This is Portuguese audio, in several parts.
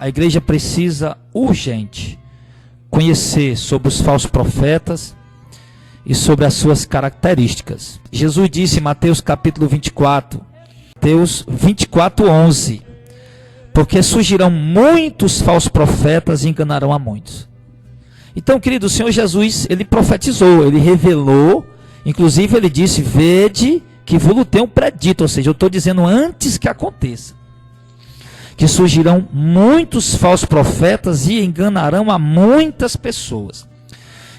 A igreja precisa urgente conhecer sobre os falsos profetas e sobre as suas características. Jesus disse em Mateus capítulo 24, Mateus 24:11, porque surgirão muitos falsos profetas e enganarão a muitos. Então, querido, o Senhor Jesus, ele profetizou, ele revelou, inclusive ele disse, vede que vos tenho predito, ou seja, eu estou dizendo antes que aconteça, que surgirão muitos falsos profetas e enganarão a muitas pessoas.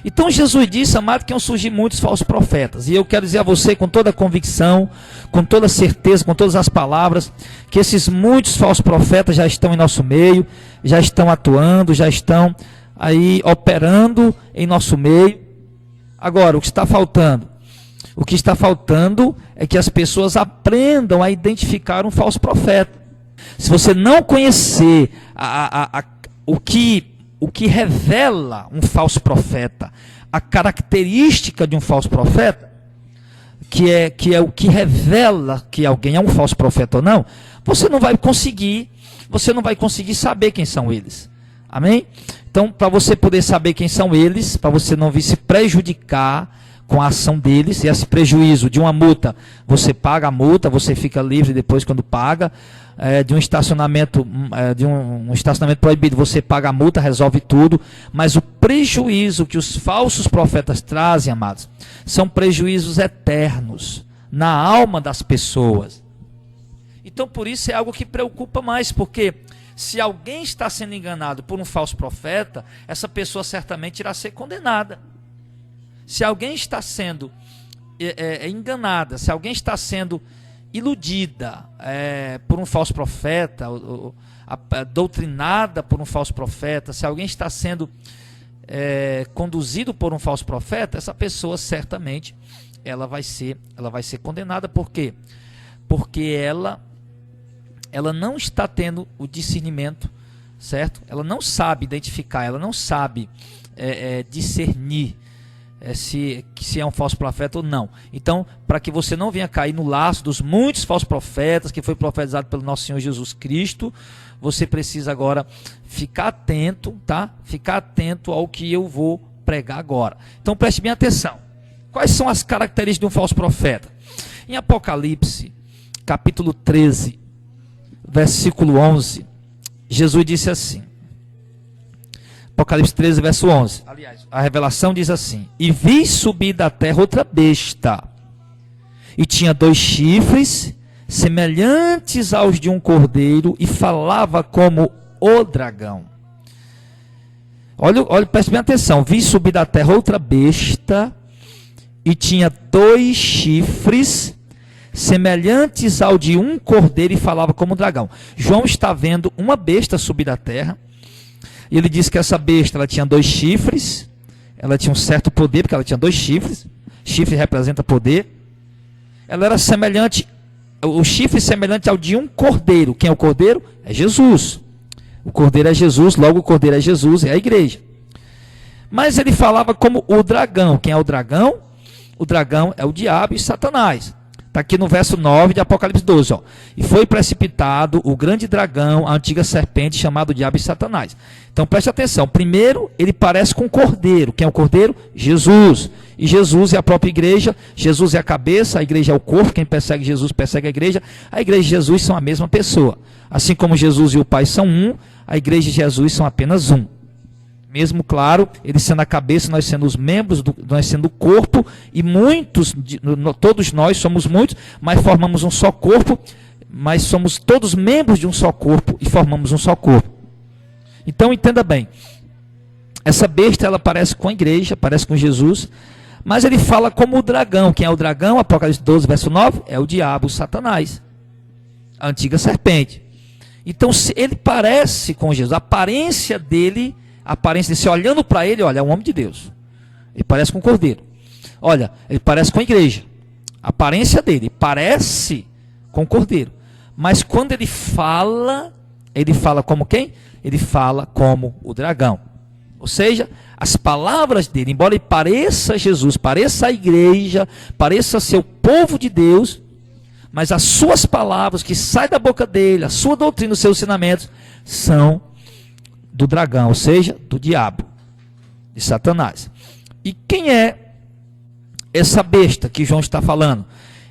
Então Jesus disse, amado, que iam surgir muitos falsos profetas. E eu quero dizer a você com toda a convicção, com toda a certeza, com todas as palavras, que esses muitos falsos profetas já estão em nosso meio, já estão atuando, já estão aí operando em nosso meio. Agora, o que está faltando? O que está faltando é que as pessoas aprendam a identificar um falso profeta. Se você não conhecer o que revela um falso profeta, a característica de um falso profeta, que é o que revela que alguém é um falso profeta ou não, você não vai conseguir saber quem são eles. Amém? Então, para você poder saber quem são eles, para você não vir se prejudicar com a ação deles, e esse prejuízo de uma multa, você paga a multa, você fica livre depois quando paga, de um estacionamento proibido, você paga a multa, resolve tudo, mas o prejuízo que os falsos profetas trazem, amados, são prejuízos eternos na alma das pessoas. Então, por isso é algo que preocupa mais, porque se alguém está sendo enganado por um falso profeta, essa pessoa certamente irá ser condenada. Se alguém está sendo enganada, se alguém está sendo iludida por um falso profeta, doutrinada por um falso profeta, se alguém está sendo conduzido por um falso profeta, essa pessoa certamente ela vai ser condenada. Por quê? Porque ela não está tendo o discernimento, certo? Ela não sabe identificar, ela não sabe discernir se é um falso profeta ou não. Então, para que você não venha cair no laço dos muitos falsos profetas que foi profetizado pelo nosso Senhor Jesus Cristo, você precisa agora ficar atento, tá? Ficar atento ao que eu vou pregar agora. Então, preste bem atenção. Quais são as características de um falso profeta? Em Apocalipse, capítulo 13, versículo 11, Jesus disse assim, Apocalipse 13, verso 11. Aliás, a revelação diz assim: e vi subir da terra outra besta, e tinha 2 chifres, semelhantes aos de um cordeiro, e falava como o dragão. Olha, preste bem atenção. Vi subir da terra outra besta, e tinha 2 chifres, semelhantes ao de um cordeiro, e falava como dragão. João está vendo uma besta subir da terra. E ele disse que essa besta ela tinha 2 chifres, ela tinha um certo poder, porque ela tinha 2 chifres, chifre representa poder. Ela era semelhante, o chifre semelhante ao de um cordeiro. Quem é o cordeiro? É Jesus. O cordeiro é Jesus, logo o cordeiro é Jesus, é a igreja. Mas ele falava como o dragão. Quem é o dragão? O dragão é o diabo e Satanás. Está aqui no verso 9 de Apocalipse 12. Ó. E foi precipitado o grande dragão, a antiga serpente, chamado diabo e Satanás. Então preste atenção. Primeiro, ele parece com um cordeiro. Quem é o cordeiro? Jesus. E Jesus é a própria igreja. Jesus é a cabeça, a igreja é o corpo. Quem persegue Jesus persegue a igreja. A igreja e Jesus são a mesma pessoa. Assim como Jesus e o Pai são um, a igreja e Jesus são apenas um. Mesmo, claro, ele sendo a cabeça, nós sendo os membros, nós sendo o corpo, e todos nós somos muitos, mas formamos um só corpo, mas somos todos membros de um só corpo e formamos um só corpo. Então entenda bem, essa besta ela parece com a igreja, parece com Jesus, mas ele fala como o dragão. Quem é o dragão? Apocalipse 12, verso 9, é o diabo, o Satanás, a antiga serpente. Então ele parece com Jesus, a aparência dele, se olhando para ele, olha, é um homem de Deus. Ele parece com um cordeiro. Olha, ele parece com a igreja. A aparência dele parece com o cordeiro. Mas quando ele fala como quem? Ele fala como o dragão. Ou seja, as palavras dele, embora ele pareça Jesus, pareça a igreja, pareça ser o povo de Deus, mas as suas palavras que saem da boca dele, a sua doutrina, os seus ensinamentos, são do dragão, ou seja, do diabo, de Satanás. E quem é essa besta que João está falando?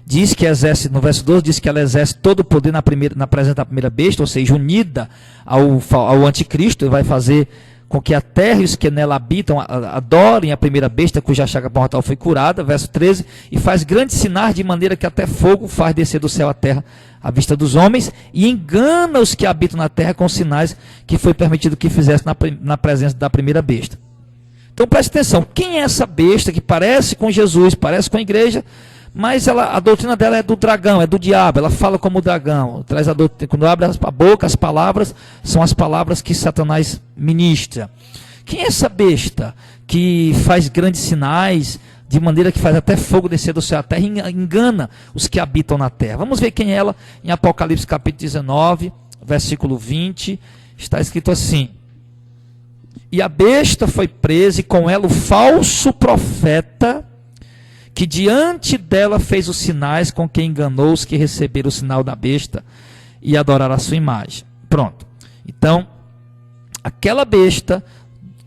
Diz que exerce, no verso 12, diz que ela exerce todo o poder na presença da primeira besta, ou seja, unida ao anticristo, e vai fazer com que a terra e os que nela habitam adorem a primeira besta, cuja chaga mortal foi curada, verso 13, e faz grandes sinais de maneira que até fogo faz descer do céu à terra à vista dos homens, e engana os que habitam na terra com sinais que foi permitido que fizesse na presença da primeira besta. Então preste atenção, quem é essa besta que parece com Jesus, parece com a igreja, mas a doutrina dela é do dragão, é do diabo, ela fala como o dragão, traz a doutrina, quando abre a boca, as palavras são as palavras que Satanás ministra. Quem é essa besta que faz grandes sinais, de maneira que faz até fogo descer do céu à terra e engana os que habitam na terra? Vamos ver quem é ela em Apocalipse capítulo 19, versículo 20, está escrito assim: e a besta foi presa, e com ela o falso profeta, que diante dela fez os sinais, com que enganou os que receberam o sinal da besta e adoraram a sua imagem. Pronto. Então, aquela besta,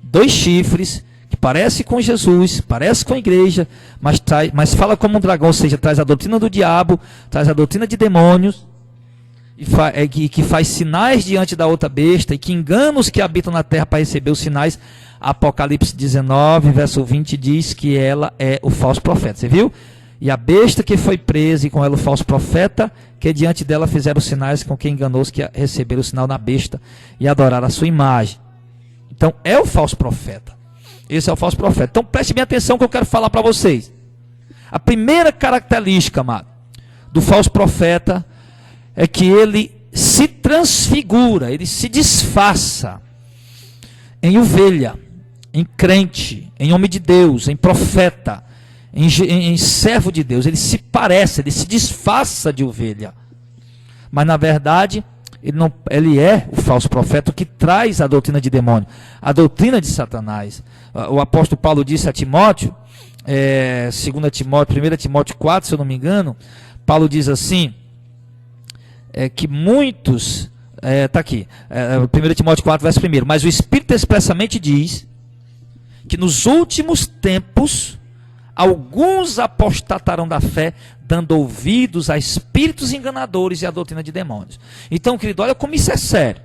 2 chifres, que parece com Jesus, parece com a igreja, mas fala como um dragão, ou seja, traz a doutrina do diabo, traz a doutrina de demônios, e que faz sinais diante da outra besta, e que engana os que habitam na terra para receber os sinais. Apocalipse 19, verso 20, diz que ela é o falso profeta. Você viu? E a besta que foi presa, e com ela o falso profeta, que diante dela fizeram os sinais, com quem enganou os que receberam o sinal na besta e adoraram a sua imagem. Então é o falso profeta. Esse é o falso profeta. Então preste bem atenção que eu quero falar para vocês. A primeira característica, amado, do falso profeta é que ele se transfigura, ele se disfarça em ovelha, em crente, em homem de Deus, em profeta, em servo de Deus. Ele se parece, ele se disfarça de ovelha, mas na verdade ele é o falso profeta que traz a doutrina de demônio, a doutrina de Satanás. O apóstolo Paulo disse a Timóteo, 1 Timóteo 4, se eu não me engano, Paulo diz assim, que muitos, está aqui, 1 Timóteo 4, verso 1, mas o Espírito expressamente diz que nos últimos tempos alguns apostatarão da fé, dando ouvidos a espíritos enganadores e à doutrina de demônios. Então, querido, olha como isso é sério.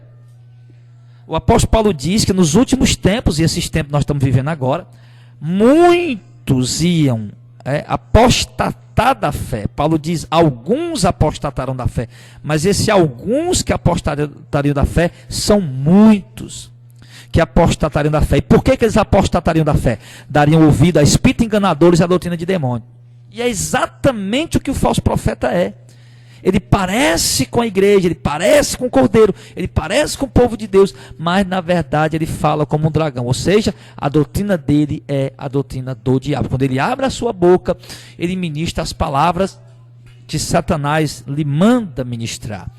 O apóstolo Paulo diz que nos últimos tempos, e esses tempos nós estamos vivendo agora, muitos iam apostatar da fé. Paulo diz, alguns apostatarão da fé, mas esses alguns que apostatariam da fé são muitos que apostatariam da fé. E por que eles apostatariam da fé? Dariam ouvido a espíritos enganadores e a doutrina de demônio. E é exatamente o que o falso profeta é. Ele parece com a igreja, ele parece com o cordeiro, ele parece com o povo de Deus, mas na verdade ele fala como um dragão. Ou seja, a doutrina dele é a doutrina do diabo. Quando ele abre a sua boca, ele ministra as palavras que Satanás lhe manda ministrar.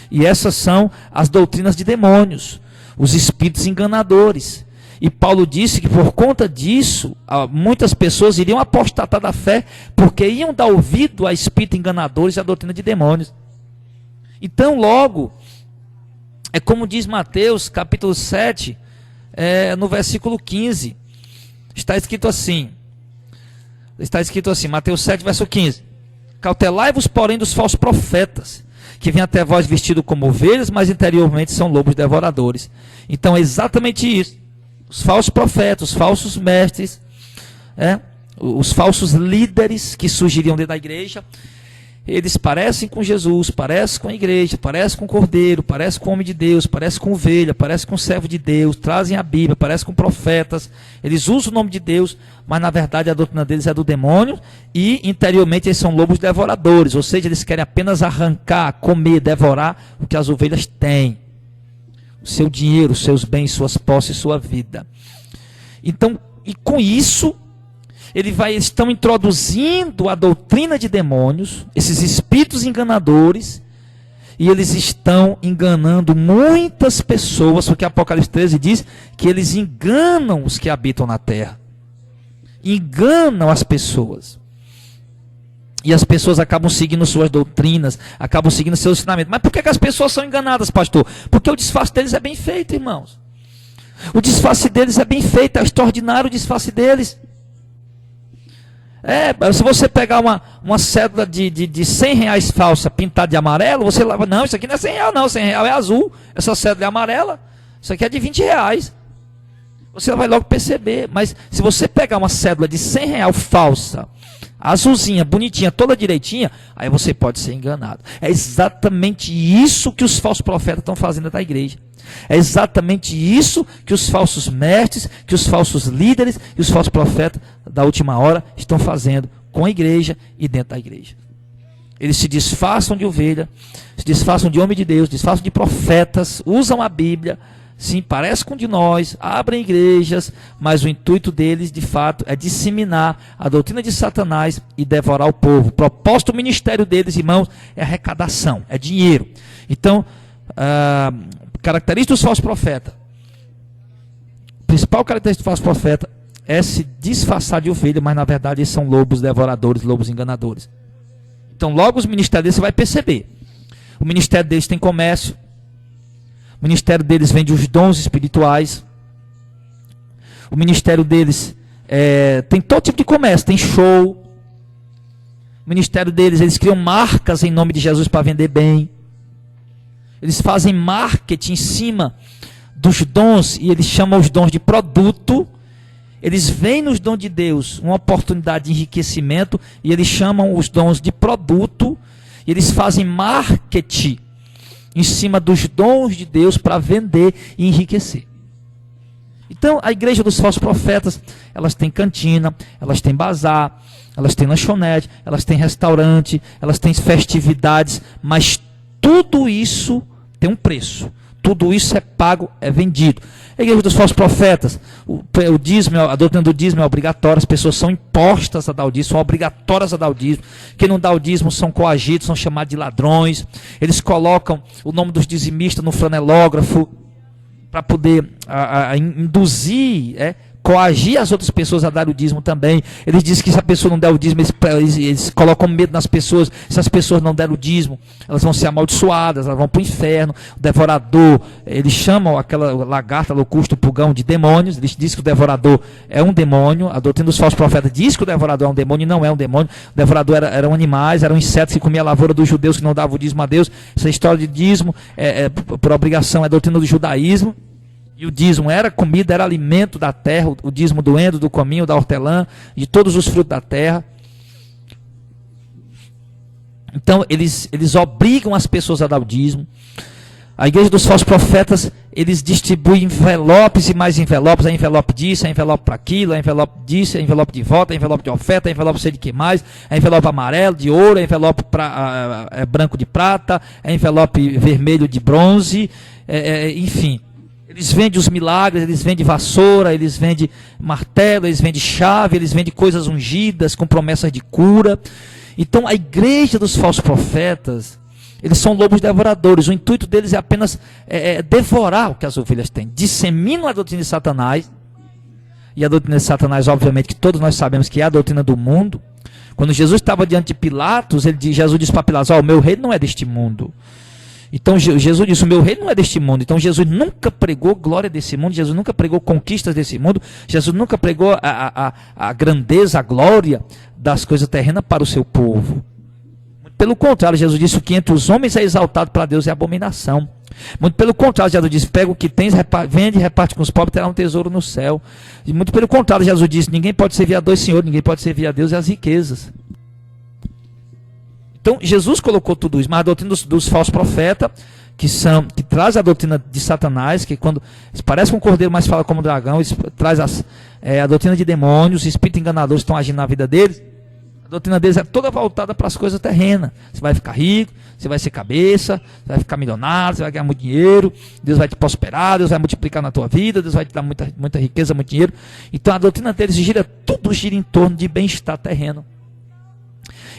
E essas são as doutrinas de demônios, os espíritos enganadores. E Paulo disse que por conta disso, muitas pessoas iriam apostatar da fé, porque iam dar ouvido a espíritos enganadores e a doutrina de demônios. Então logo, é como diz Mateus capítulo 7, no versículo 15, está escrito assim, Mateus 7, verso 15, cautelai-vos porém dos falsos profetas, que vêm até vós vestidos como ovelhas, mas interiormente são lobos devoradores. Então é exatamente isso. Os falsos profetas, os falsos mestres, os falsos líderes que surgiriam dentro da igreja, eles parecem com Jesus, parecem com a igreja, parecem com o cordeiro, parecem com o homem de Deus, parecem com ovelha, parecem com o servo de Deus, trazem a Bíblia, parecem com profetas, eles usam o nome de Deus, mas na verdade a doutrina deles é do demônio, e interiormente eles são lobos devoradores, ou seja, eles querem apenas arrancar, comer, devorar o que as ovelhas têm. O seu dinheiro, seus bens, suas posses, sua vida. Então, e com isso, eles estão introduzindo a doutrina de demônios, esses espíritos enganadores, e eles estão enganando muitas pessoas, porque Apocalipse 13 diz que eles enganam os que habitam na terra. Enganam as pessoas. E as pessoas acabam seguindo suas doutrinas, acabam seguindo seus ensinamentos. Mas por que as pessoas são enganadas, pastor? Porque o disfarce deles é bem feito, irmãos. O disfarce deles é bem feito, é extraordinário o disfarce deles. Se você pegar uma cédula de 100 reais falsa pintada de amarelo, você leva, não, isso aqui não é 100 reais não, 100 reais é azul, essa cédula é amarela, isso aqui é de 20 reais. Você vai logo perceber, mas se você pegar uma cédula de 100 reais falsa, azulzinha, bonitinha, toda direitinha, aí você pode ser enganado. É exatamente isso que os falsos profetas estão fazendo da igreja. É exatamente isso que os falsos mestres, que os falsos líderes e os falsos profetas da última hora estão fazendo com a igreja e dentro da igreja. Eles se disfarçam de ovelha, se disfarçam de homem de Deus, disfarçam de profetas, usam a Bíblia, sim, parecem com de nós, abrem igrejas, mas o intuito deles, de fato, é disseminar a doutrina de Satanás e devorar o povo. O propósito do ministério deles, irmãos, é arrecadação, é dinheiro. Então, característica dos falsos profetas. A principal característica dos falsos profetas é se disfarçar de ovelha, mas na verdade eles são lobos devoradores, lobos enganadores. Então logo os ministérios deles você vai perceber. O ministério deles tem comércio. O ministério deles vende os dons espirituais. O ministério deles tem todo tipo de comércio, tem show. O ministério deles, eles criam marcas em nome de Jesus para vender bem. Eles fazem marketing em cima dos dons e eles chamam os dons de produto. Eles veem nos dons de Deus uma oportunidade de enriquecimento e eles chamam os dons de produto. E eles fazem marketing em cima dos dons de Deus para vender e enriquecer. Então, a igreja dos falsos profetas, elas têm cantina, elas têm bazar, elas têm lanchonete, elas têm restaurante, elas têm festividades, mas tudo isso tem um preço. Tudo isso é pago, é vendido. A igreja dos falsos profetas, o dízimo, a doutrina do dízimo é obrigatória, as pessoas são impostas a dar o dízimo, são obrigatórias a dar o dízimo. Quem não dá o dízimo são coagidos, são chamados de ladrões. Eles colocam o nome dos dizimistas no flanelógrafo para poder induzir, coagir as outras pessoas a dar o dízimo também. Eles dizem que se a pessoa não der o dízimo, eles colocam medo nas pessoas. Se as pessoas não derem o dízimo, elas vão ser amaldiçoadas, elas vão para o inferno. O devorador, eles chamam aquela lagarta, locusta, o pulgão de demônios. Eles dizem que o devorador é um demônio. A doutrina dos falsos profetas diz que o devorador é um demônio e não é um demônio. O devorador eram animais, eram insetos que comiam a lavoura dos judeus que não davam o dízimo a Deus. Essa história de dízimo, por obrigação, é a doutrina do judaísmo. E o dízimo era comida, era alimento da terra, o dízimo do endo, do cominho, da hortelã, de todos os frutos da terra. Então, eles obrigam as pessoas a dar o dízimo. A igreja dos falsos profetas, eles distribuem envelopes e mais envelopes, a envelope disso, a envelope para aquilo, a envelope disso, a envelope de volta, a envelope de oferta, a envelope sei de que mais, a envelope amarelo, de ouro, a envelope branco de prata, a envelope vermelho de bronze, enfim. Eles vendem os milagres, eles vendem vassoura, eles vendem martelo, eles vendem chave, eles vendem coisas ungidas com promessas de cura. Então a igreja dos falsos profetas, eles são lobos devoradores. O intuito deles é apenas devorar o que as ovelhas têm. Disseminam a doutrina de Satanás. E a doutrina de Satanás, obviamente, que todos nós sabemos que é a doutrina do mundo. Quando Jesus estava diante de Pilatos, Jesus disse para Pilatos: o meu reino não é deste mundo. Então Jesus disse: o meu reino não é deste mundo. Então Jesus nunca pregou glória desse mundo, Jesus nunca pregou conquistas desse mundo, Jesus nunca pregou a grandeza, a glória das coisas terrenas para o seu povo. Pelo contrário, Jesus disse: o que entre os homens é exaltado para Deus é abominação. Muito pelo contrário, Jesus disse: pega o que tens, vende e reparte com os pobres, terá um tesouro no céu. E muito pelo contrário, Jesus disse: ninguém pode servir a dois senhores, ninguém pode servir a Deus e as riquezas. Então, Jesus colocou tudo isso, mas a doutrina dos falsos profetas, que traz a doutrina de Satanás, que quando eles parecem um cordeiro, mas fala como um dragão, eles traz a doutrina de demônios, os espíritos enganadores estão agindo na vida deles. A doutrina deles é toda voltada para as coisas terrenas. Você vai ficar rico, você vai ser cabeça, você vai ficar milionário, você vai ganhar muito dinheiro, Deus vai te prosperar, Deus vai multiplicar na tua vida, Deus vai te dar muita riqueza, muito dinheiro. Então a doutrina deles tudo gira em torno de bem-estar terreno.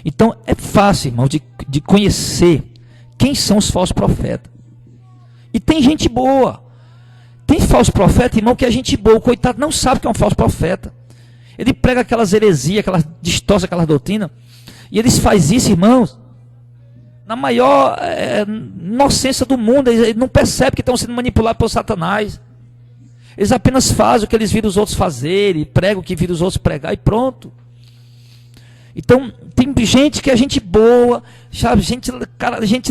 Então é fácil, irmão, de conhecer quem são os falsos profetas. E tem gente boa. Tem falso profeta, irmão, que é gente boa. O coitado não sabe que é um falso profeta. Ele prega aquelas heresias, distorce aquelas doutrinas. E eles fazem isso, irmãos, na maior inocência do mundo. Ele não percebe que estão sendo manipulados por Satanás. Eles apenas fazem o que eles viram os outros fazerem, pregam o que viram os outros pregar e pronto. Então, tem gente que é gente boa, sabe? Gente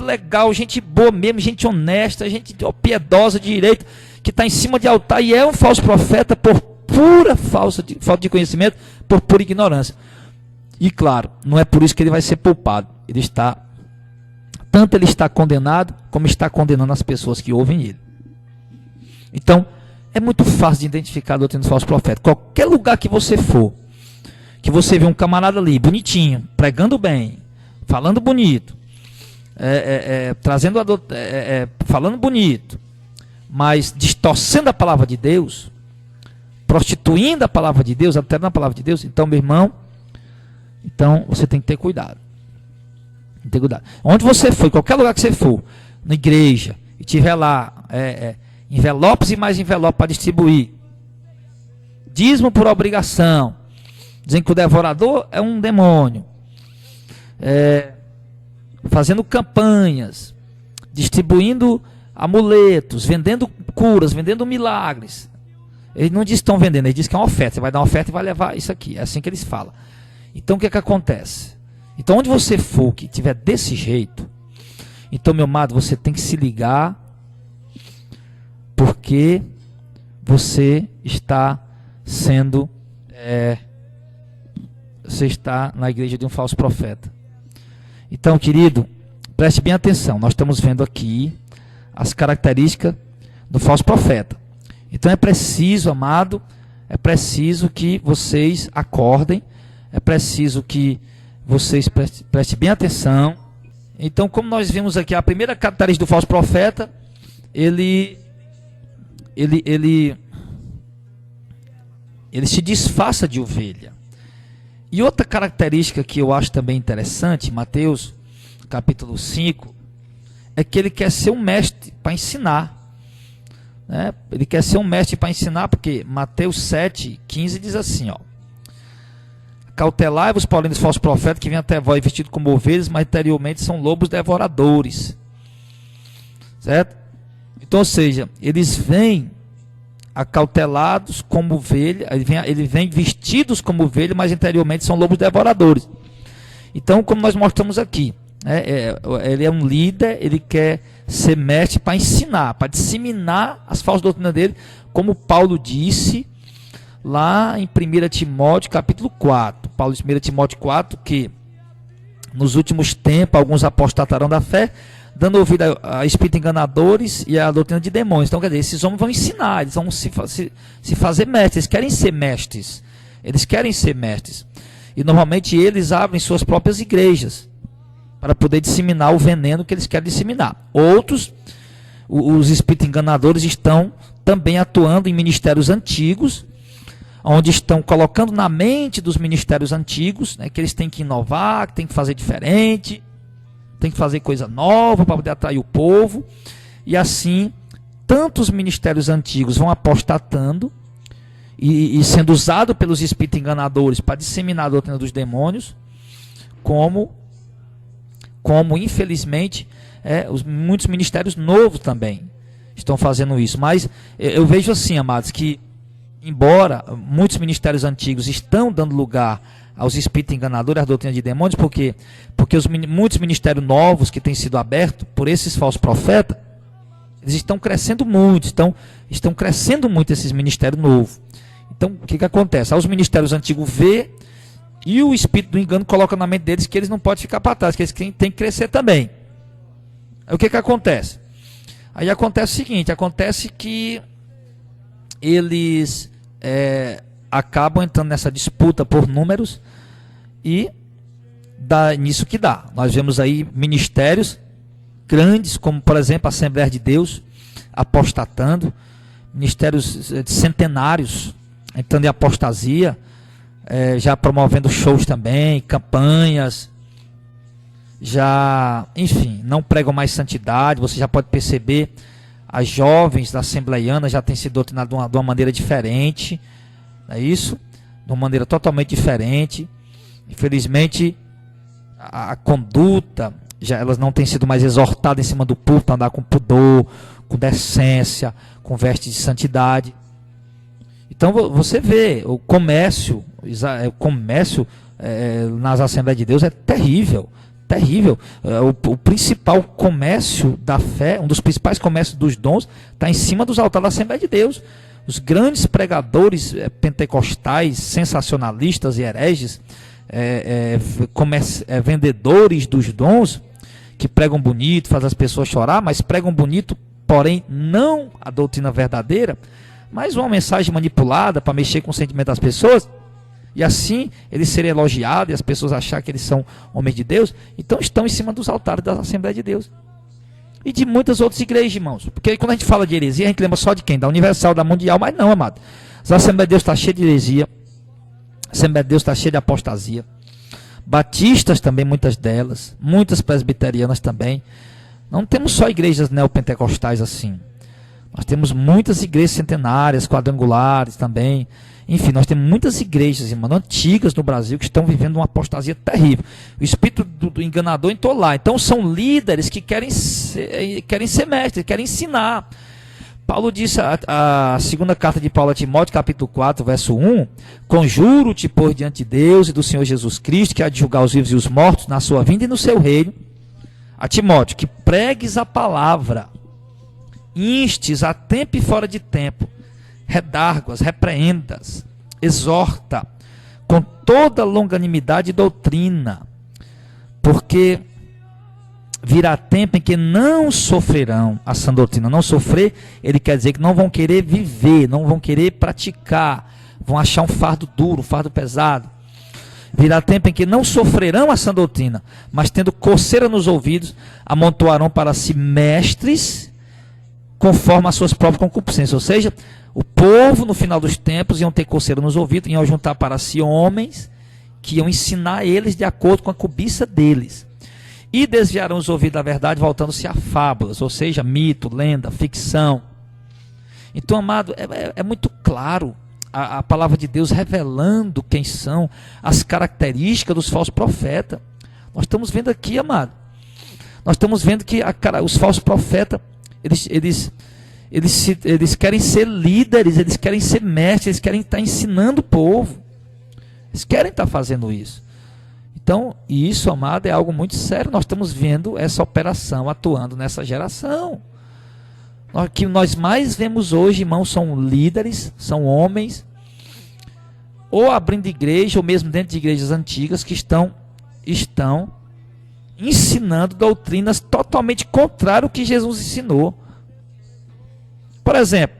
legal, gente boa mesmo, gente honesta, gente piedosa de direito, que está em cima de altar e é um falso profeta por pura falta de conhecimento, por pura ignorância. E claro, não é por isso que ele vai ser poupado. Tanto ele está condenado, como está condenando as pessoas que ouvem ele. Então, é muito fácil de identificar a doutrina dos falsos profetas. Qualquer lugar que você for, que você vê um camarada ali, bonitinho, pregando bem, falando bonito, falando bonito, mas distorcendo a palavra de Deus, prostituindo a palavra de Deus, alterando a palavra de Deus, então, meu irmão, então você tem que ter cuidado. Tem que ter cuidado. Onde você for, qualquer lugar que você for, na igreja, e tiver lá envelopes e mais envelopes para distribuir, dízimo por obrigação, dizendo que o devorador é um demônio, fazendo campanhas, distribuindo amuletos, vendendo curas, vendendo milagres. Eles não dizem que estão vendendo, eles dizem que é uma oferta. Você vai dar uma oferta e vai levar isso aqui. É assim que eles falam. Então o que é que acontece? Então onde você for que tiver desse jeito, então, meu amado, você tem que se ligar, porque você está sendo você está na igreja de um falso profeta. Então, querido, preste bem atenção. Nós estamos vendo aqui as características do falso profeta. Então é preciso, amado, é preciso que vocês acordem, é preciso que vocês prestem bem atenção. Então, como nós vimos aqui, a primeira característica do falso profeta, ele se disfarça de ovelha. E outra característica que eu acho também interessante, Mateus capítulo 5, é que ele quer ser um mestre para ensinar. Né? Ele quer ser um mestre para ensinar, porque Mateus 7,15 diz assim, ó: cautelai-vos, porém, dos falsos profetas que vêm até vós vestidos como ovelhas, mas interiormente são lobos devoradores. Certo? Então, ou seja, eles vêm acautelados como ovelha, ele vem vestidos como ovelha, mas interiormente são lobos devoradores. Então, como nós mostramos aqui, ele é um líder, ele quer ser mestre para ensinar, para disseminar as falsas doutrinas dele, como Paulo disse lá em 1 Timóteo capítulo 4. Paulo em 1 Timóteo 4, que nos últimos tempos alguns apostatarão da fé, dando ouvido a espíritos enganadores e a doutrina de demônios. Então, quer dizer, esses homens vão ensinar, eles vão se fazer mestres, eles querem ser mestres. Eles querem ser mestres. E normalmente eles abrem suas próprias igrejas para poder disseminar o veneno que eles querem disseminar. Outros, os espíritos enganadores, estão também atuando em ministérios antigos, onde estão colocando na mente dos ministérios antigos, né, que eles têm que inovar, que têm que fazer diferente, tem que fazer coisa nova para poder atrair o povo. E assim, tantos ministérios antigos vão apostatando e sendo usado pelos espíritos enganadores para disseminar a doutrina dos demônios, como infelizmente muitos ministérios novos também estão fazendo isso. Mas eu vejo assim, amados, que embora muitos ministérios antigos estão dando lugar aos espíritos enganadores, às doutrinas de demônios, porque muitos ministérios novos que têm sido abertos por esses falsos profetas, eles estão crescendo muito, estão crescendo muito esses ministérios novos. Então, o que acontece? Aí os ministérios antigos vê e o espírito do engano coloca na mente deles que eles não podem ficar para trás, que eles têm que crescer também. Aí o que acontece? Aí acontece o seguinte, acontece que eles acabam entrando nessa disputa por números e dá nisso que dá. Nós vemos aí ministérios grandes, como por exemplo a Assembleia de Deus apostatando, ministérios centenários entrando em apostasia, já promovendo shows também, campanhas, já, enfim, não pregam mais santidade. Você já pode perceber, as jovens da Assembleiana já têm sido doutrinadas de uma maneira diferente, não é isso? De uma maneira totalmente diferente. Infelizmente, a conduta, elas não têm sido mais exortadas em cima do púlpito a andar com pudor, com decência, com vestes de santidade. Então você vê, o comércio nas Assembleias de Deus é terrível. Terrível. O principal comércio da fé, um dos principais comércios dos dons, está em cima dos altares da Assembleia de Deus. Os grandes pregadores pentecostais, sensacionalistas e hereges, vendedores dos dons, que pregam bonito, fazem as pessoas chorar, mas pregam bonito, porém não a doutrina verdadeira, mas uma mensagem manipulada para mexer com o sentimento das pessoas, e assim eles serem elogiados e as pessoas achar que eles são homens de Deus. Então estão em cima dos altares da Assembleia de Deus e de muitas outras igrejas, irmãos, porque quando a gente fala de heresia, a gente lembra só de quem? Da Universal, da Mundial, mas não, amado. A Assembleia de Deus está cheia de heresia, a Assembleia de Deus está cheia de apostasia, batistas também, muitas delas, muitas presbiterianas também. Não temos só igrejas neopentecostais assim, nós temos muitas igrejas centenárias, quadrangulares também. Enfim, nós temos muitas igrejas, irmão, antigas no Brasil, que estão vivendo uma apostasia terrível. O espírito do enganador entrou lá. Então são líderes que querem ser mestres, querem ensinar. Paulo disse, a segunda carta de Paulo a Timóteo, capítulo 4, verso 1, conjuro-te, pois, diante de Deus e do Senhor Jesus Cristo, que há de julgar os vivos e os mortos na sua vinda e no seu reino, a Timóteo, que pregues a palavra, instes a tempo e fora de tempo, redarguas, repreendas, exorta com toda longanimidade e doutrina, porque virá tempo em que não sofrerão a sã doutrina. Não sofrer, ele quer dizer que não vão querer viver, não vão querer praticar, vão achar um fardo duro, um fardo pesado. Virá tempo em que não sofrerão a sã doutrina, mas tendo coceira nos ouvidos, amontoarão para si mestres conforme as suas próprias concupiscências. Ou seja, o povo no final dos tempos iam ter coceira nos ouvidos, iam juntar para si homens que iam ensinar eles de acordo com a cobiça deles. E desviarão os ouvidos da verdade, voltando-se a fábulas, ou seja, mito, lenda, ficção. Então, amado, é muito claro a palavra de Deus revelando quem são, as características dos falsos profetas. Nós estamos vendo aqui, amado, nós estamos vendo que os falsos profetas, eles querem ser líderes, eles querem ser mestres, eles querem estar ensinando o povo, eles querem estar fazendo isso. Então, isso, amado, é algo muito sério. Nós estamos vendo essa operação atuando nessa geração. O que nós mais vemos hoje, irmãos, são líderes, são homens, ou abrindo igreja, ou mesmo dentro de igrejas antigas, que estão ensinando doutrinas totalmente contrárias ao que Jesus ensinou. Por exemplo,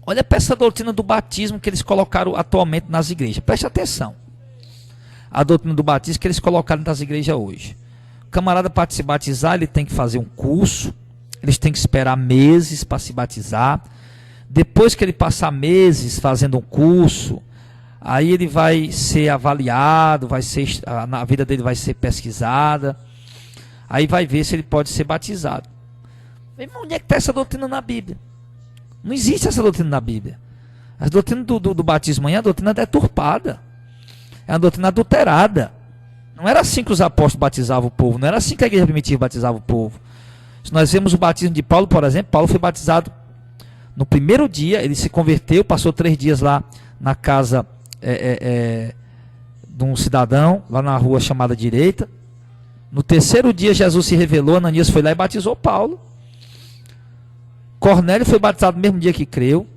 olha para essa doutrina do batismo que eles colocaram atualmente nas igrejas. Preste atenção. A doutrina do batismo que eles colocaram nas igrejas hoje. O camarada, para se batizar, ele tem que fazer um curso, eles têm que esperar meses para se batizar. Depois que ele passar meses fazendo um curso, aí ele vai ser avaliado, a vida dele vai ser pesquisada, aí vai ver se ele pode ser batizado. Irmão, onde é que está essa doutrina na Bíblia? Não existe essa doutrina na Bíblia. A doutrina do batismo é a doutrina deturpada. É uma doutrina adulterada. Não era assim que os apóstolos batizavam o povo. Não era assim que a igreja primitiva batizava o povo. Se nós vemos o batismo de Paulo, por exemplo, Paulo foi batizado no primeiro dia. Ele se converteu, passou 3 dias lá na casa de um cidadão, lá na rua chamada Direita. No 3º dia Jesus se revelou, Ananias foi lá e batizou Paulo. Cornélio foi batizado no mesmo dia que creu.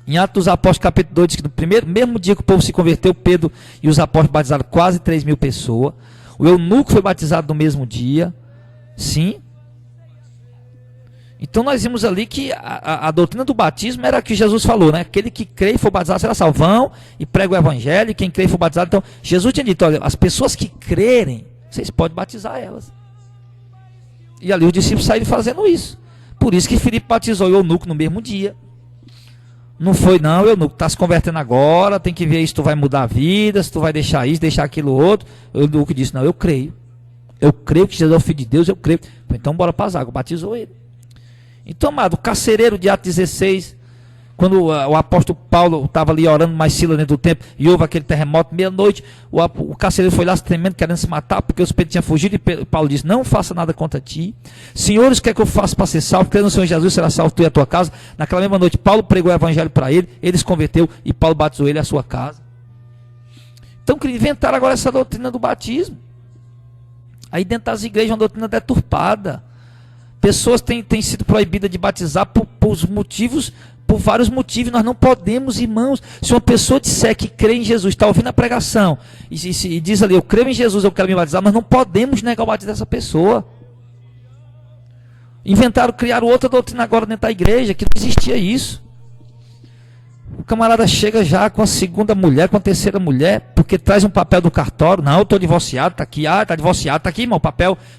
Em Atos dos Apóstolos, capítulo 2, diz que no mesmo dia que o povo se converteu, Pedro e os apóstolos batizaram quase 3.000 pessoas. O eunuco foi batizado no mesmo dia. Sim. Então nós vimos ali que a doutrina do batismo era a que Jesus falou, né? Aquele que crê e for batizado será salvo. Vão e prega o evangelho, e quem crê e for batizado. Então Jesus tinha dito, olha, as pessoas que crerem, vocês podem batizar elas. E ali os discípulos saíram fazendo isso. Por isso que Filipe batizou o eunuco no mesmo dia. Não foi não, eunuco, está se convertendo agora, tem que ver se tu vai mudar a vida, se tu vai deixar isso, deixar aquilo outro. O eunuco disse, não, eu creio que Jesus é o Filho de Deus, eu creio. Então bora para as águas, batizou ele. Então, amado, o carcereiro de Atos 16, Quando o apóstolo Paulo estava ali orando mais Silas dentro do templo e houve aquele terremoto, meia-noite, o carcereiro foi lá tremendo, querendo se matar, porque os Pedro tinham fugido, e Paulo disse, não faça nada contra ti. Senhores, o que é que eu faço para ser salvo? Crê no Senhor Jesus, será salvo tu e a tua casa. Naquela mesma noite, Paulo pregou o evangelho para ele se converteu, e Paulo batizou ele e a sua casa. Então, inventaram agora essa doutrina do batismo. Aí dentro das igrejas é uma doutrina deturpada. Pessoas têm sido proibidas de batizar por vários motivos. Nós não podemos, irmãos. Se uma pessoa disser que crê em Jesus, está ouvindo a pregação, e diz ali, eu creio em Jesus, eu quero me batizar, nós não podemos negar o batismo dessa pessoa. Criaram outra doutrina agora dentro da igreja, que não existia isso. O camarada chega já com a segunda mulher, com a terceira mulher, porque traz um papel do cartório. Não, eu estou divorciado, está aqui. Ah, está divorciado, está aqui, irmão.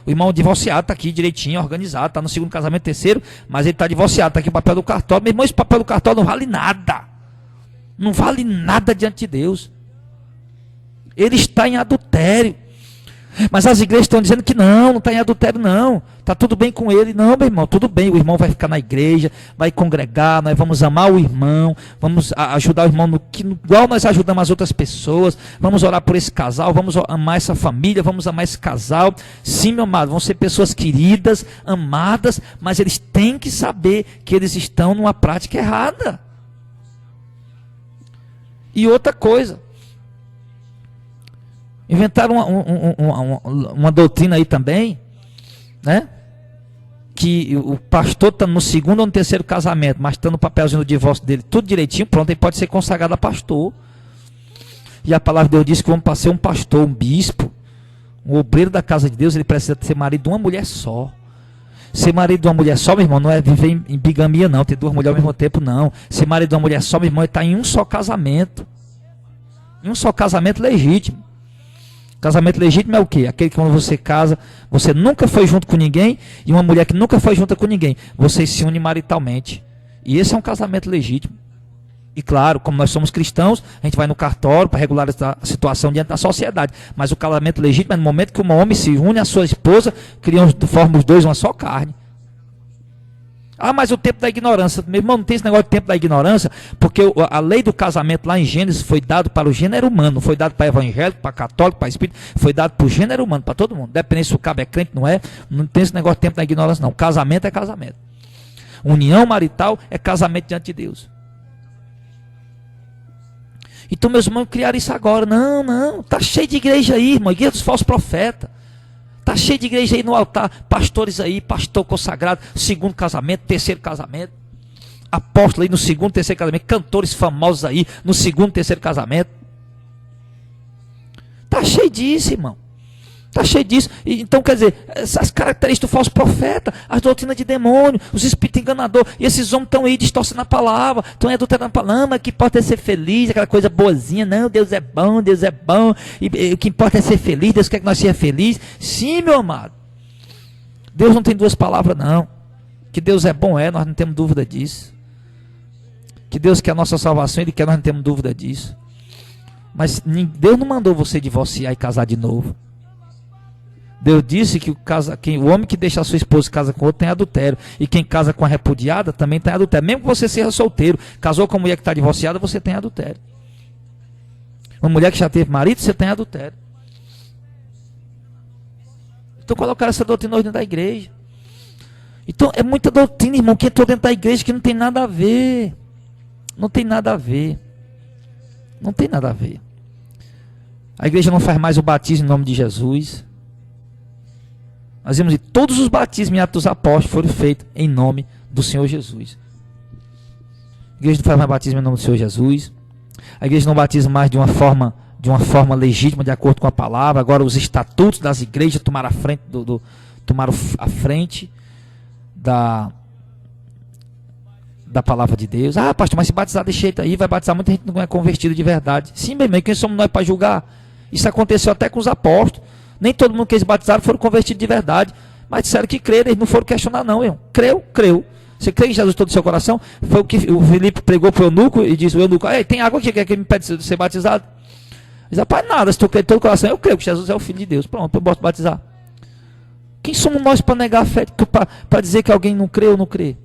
O irmão divorciado está aqui direitinho, organizado, está no segundo casamento, terceiro, mas ele está divorciado, está aqui o papel do cartório. Meu irmão, esse papel do cartório não vale nada. Não vale nada diante de Deus. Ele está em adultério. Mas as igrejas estão dizendo que não está em adultério não, está tudo bem com ele. Não, meu irmão, tudo bem, o irmão vai ficar na igreja, vai congregar, nós vamos amar o irmão, vamos ajudar o irmão igual nós ajudamos as outras pessoas, vamos orar por esse casal, vamos amar essa família, vamos amar esse casal. Sim, meu amado, vão ser pessoas queridas, amadas, mas eles têm que saber que eles estão numa prática errada. E outra coisa, inventaram uma doutrina aí também, né? Que o pastor está no segundo ou no terceiro casamento, mas está no papelzinho do divórcio dele, tudo direitinho, pronto, ele pode ser consagrado a pastor. E a palavra de Deus diz que vamos para ser um pastor, um bispo, um obreiro da casa de Deus, ele precisa ser marido de uma mulher só. Ser marido de uma mulher só, meu irmão, não é viver em bigamia não, ter duas mulheres ao mesmo tempo não. Ser marido de uma mulher só, meu irmão, é estar em um só casamento. Em um só casamento legítimo. Casamento legítimo é o quê? Aquele que quando você casa, você nunca foi junto com ninguém, e uma mulher que nunca foi junto com ninguém, vocês se unem maritalmente. E esse é um casamento legítimo. E claro, como nós somos cristãos, a gente vai no cartório para regularizar a situação diante da sociedade. Mas o casamento legítimo é no momento que um homem se une à sua esposa, formam os dois uma só carne. Ah, mas o tempo da ignorância. Meu irmão, não tem esse negócio de tempo da ignorância, porque a lei do casamento lá em Gênesis foi dado para o gênero humano, não foi dado para evangélico, para católico, para espírito, foi dado para o gênero humano, para todo mundo. Dependendo se o cabo é crente, não tem esse negócio de tempo da ignorância, não. Casamento é casamento. União marital é casamento diante de Deus. Então, meus irmãos criaram isso agora. Não, tá cheio de igreja aí, irmão, igreja dos falsos profetas. Está cheio de igreja aí no altar, pastores aí, pastor consagrado, segundo casamento, terceiro casamento, apóstolo aí no segundo, terceiro casamento, cantores famosos aí no segundo, terceiro casamento. Está cheio disso, irmão. Está cheio disso. Então, quer dizer, essas características do falso profeta, as doutrinas de demônio, os espíritos enganadores, e esses homens estão aí distorcendo a palavra, estão aí adulterando a palavra, mas que importa é ser feliz, aquela coisa boazinha, não, Deus é bom, e o que importa é ser feliz, Deus quer que nós sejamos felizes. Sim, meu amado. Deus não tem duas palavras, não. Que Deus é bom, nós não temos dúvida disso. Que Deus quer a nossa salvação, Ele quer, nós não temos dúvida disso. Mas Deus não mandou você divorciar e casar de novo. Deus disse que o homem que deixa a sua esposa e casa com outro tem adultério. E quem casa com a repudiada também tem adultério. Mesmo que você seja solteiro, casou com uma mulher que está divorciada, você tem adultério. Uma mulher que já teve marido, você tem adultério. Então colocaram essa doutrina dentro da igreja. Então é muita doutrina, irmão, que entrou dentro da igreja que não tem nada a ver. Não tem nada a ver. Não tem nada a ver. A igreja não faz mais o batismo em nome de Jesus. Nós vimos que todos os batismos em Atos dos Apóstolos foram feitos em nome do Senhor Jesus. A igreja não faz mais batismo em nome do Senhor Jesus. A igreja não batiza mais de uma forma legítima, de acordo com a palavra. Agora os estatutos das igrejas tomaram a frente da palavra de Deus. Ah, pastor, mas se batizar desse jeito aí, vai batizar muita gente que não é convertido de verdade. Sim, meu irmão, quem somos nós para julgar? Isso aconteceu até com os apóstolos. Nem todo mundo que eles batizaram foram convertidos de verdade. Mas disseram que creram, eles não foram questionar não, irmão. Creu. Você crê em Jesus todo o seu coração? Foi o que o Filipe pregou para o eunuco e disse: o eunuco, tem água aqui que me pede de ser batizado? Ele diz: rapaz, nada, se tu crê de todo o coração, eu creio que Jesus é o Filho de Deus. Pronto, eu posso batizar. Quem somos nós para negar a fé, para dizer que alguém não crê ou não crê?